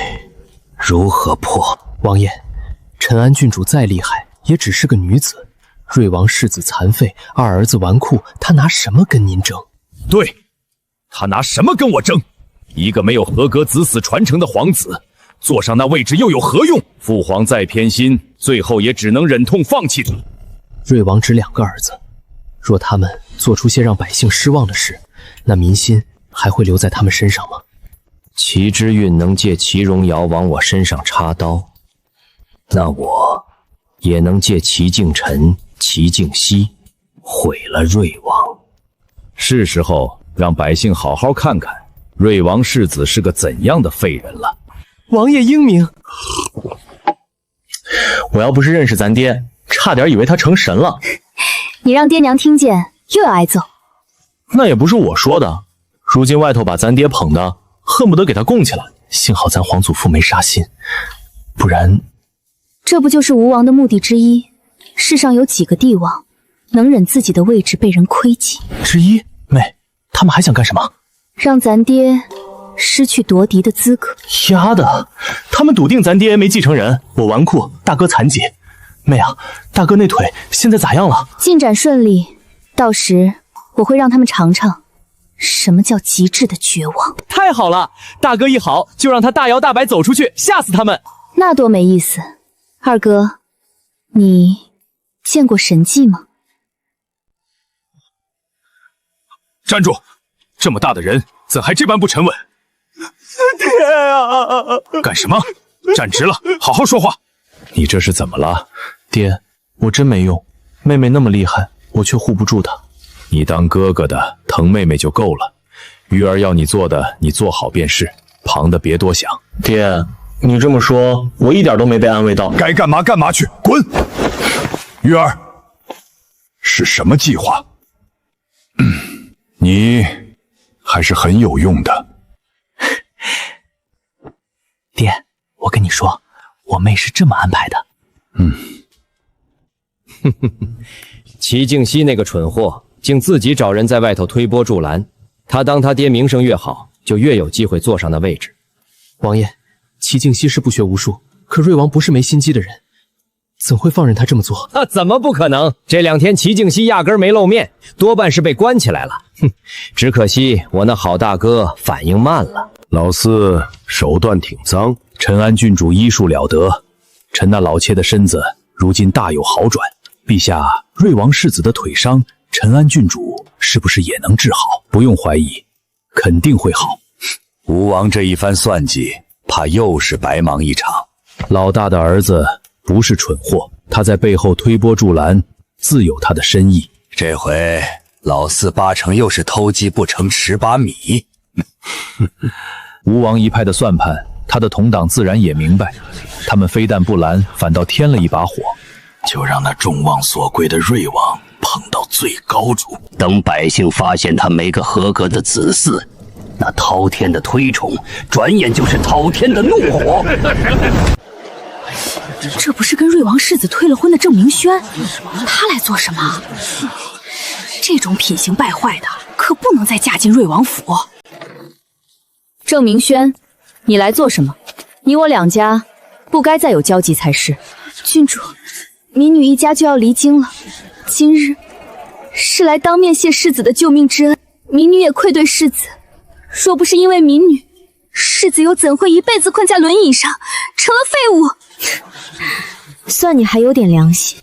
如何破？王爷，陈安郡主再厉害，也只是个女子。瑞王世子残废，二儿子纨绔，他拿什么跟您争？对，他拿什么跟我争？一个没有合格子嗣传承的皇子，坐上那位置又有何用？父皇再偏心，最后也只能忍痛放弃他。瑞王只2个儿子，若他们做出些让百姓失望的事，那民心还会留在他们身上吗？祁之运能借祁荣瑶往我身上插刀，那我也能借祁敬臣、祁敬熙毁了瑞王。是时候让百姓好好看看瑞王世子是个怎样的废人了。王爷英明，我要不是认识咱爹，差点以为他成神了。你让爹娘听见，又要挨揍。那也不是我说的，如今外头把咱爹捧的恨不得给他供起来。幸好咱皇祖父没杀心，不然……这不就是吴王的目的之一？世上有几个帝王能忍自己的位置被人窥及？之一？妹，他们还想干什么？让咱爹失去夺嫡的资格。丫的，他们笃定咱爹没继承人，我纨绔，大哥残疾。妹啊，大哥那腿现在咋样了？进展顺利，到时我会让他们尝尝什么叫极致的绝望。太好了，大哥一好就让他大摇大摆走出去，吓死他们。那多没意思。二哥，你见过神迹吗？站住！这么大的人，怎还这般不沉稳？爹啊！干什么？站直了，好好说话。你这是怎么了？爹，我真没用，妹妹那么厉害，我却护不住她。你当哥哥的疼妹妹就够了，玉儿要你做的，你做好便是，旁的别多想。爹，你这么说，我一点都没被安慰到。该干嘛干嘛去，滚！玉儿，是什么计划？你还是很有用的。爹，我跟你说，我妹是这么安排的。祁敬熙那个蠢货，竟自己找人在外头推波助澜。他当他爹名声越好，就越有机会坐上那位置。王爷，齐静熙是不学无术，可瑞王不是没心机的人，怎会放任他这么做？怎么不可能？这2天齐静熙压根没露面，多半是被关起来了。哼，只可惜我那好大哥反应慢了。老四手段挺脏，陈安郡主医术了得，臣那老妾的身子如今大有好转。陛下，瑞王世子的腿伤，陈安郡主是不是也能治好？不用怀疑，肯定会好。吴王这一番算计，怕又是白忙一场。老大的儿子不是蠢货，他在背后推波助澜，自有他的深意。这回老四八成又是偷鸡不成蚀把米。吴王一派的算盘，他的同党自然也明白，他们非但不拦，反倒添了一把火。就让那众望所归的瑞王碰到最高处。等百姓发现他没个合格的子嗣，那滔天的推崇，转眼就是滔天的怒火。这不是跟瑞王世子退了婚的郑明轩？他来做什么？这种品行败坏的，可不能再嫁进瑞王府。郑明轩，你来做什么？你我两家不该再有交集才是。郡主，民女一家就要离京了，今日是来当面谢世子的救命之恩，民女也愧对世子。若不是因为民女，世子又怎会一辈子困在轮椅上，成了废物？算你还有点良心。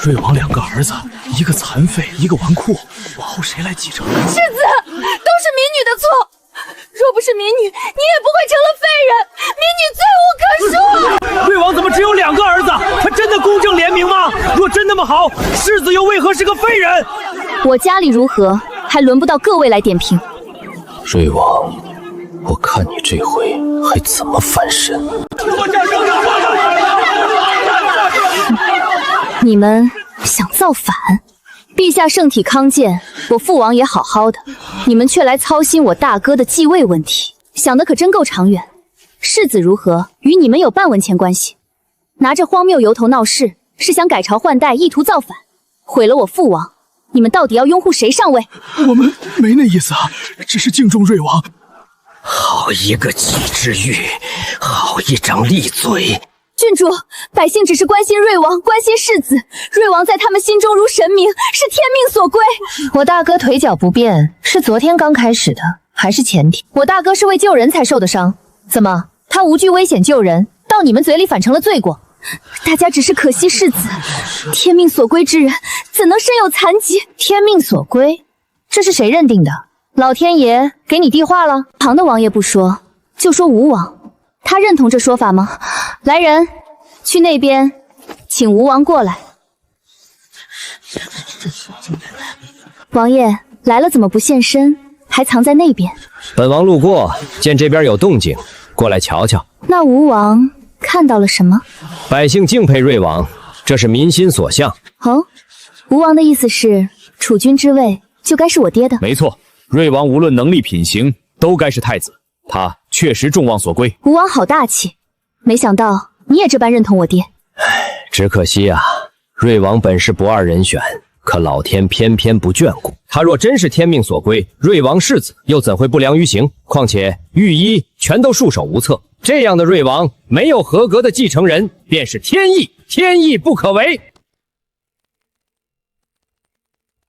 瑞王2个儿子，一个残废，一个纨绔，往后谁来继承？世子，都是民女的错。若不是民女，你也不会成了废人。民女罪无可恕。瑞王怎么只有2个儿子？他真的公正廉明吗？若真那么好，世子又为何是个废人？我家里如何，还轮不到各位来点评。瑞王，我看你这回还怎么翻身？你们想造反？陛下圣体康健，我父王也好好的，你们却来操心我大哥的继位问题，想的可真够长远。世子如何，与你们有半文钱关系？拿着荒谬由头闹事，是想改朝换代，意图造反，毁了我父王。你们到底要拥护谁上位？我们没那意思啊，只是敬重瑞王。好一个己之欲，好一张利嘴。郡主，百姓只是关心瑞王，关心世子。瑞王在他们心中如神明，是天命所归。我大哥腿脚不便，是昨天刚开始的，还是前天？我大哥是为救人才受的伤，怎么他无惧危险救人，到你们嘴里反成了罪过？大家只是可惜世子，天命所归之人怎能身有残疾？天命所归，这是谁认定的？老天爷给你递话了？旁的王爷不说，就说吴王，他认同这说法吗？来人，去那边请吴王过来。王爷来了怎么不现身，还藏在那边？本王路过，见这边有动静，过来瞧瞧。那吴王看到了什么？百姓敬佩瑞王，这是民心所向。哦，吴王的意思是，储君之位就该是我爹的。没错，瑞王无论能力品行，都该是太子。他确实众望所归。吴王好大气，没想到你也这般认同我爹。只可惜啊，瑞王本是不二人选，可老天偏偏不眷顾。他若真是天命所归，瑞王世子又怎会不良于行？况且御医全都束手无策，这样的瑞王没有合格的继承人，便是天意，天意不可违。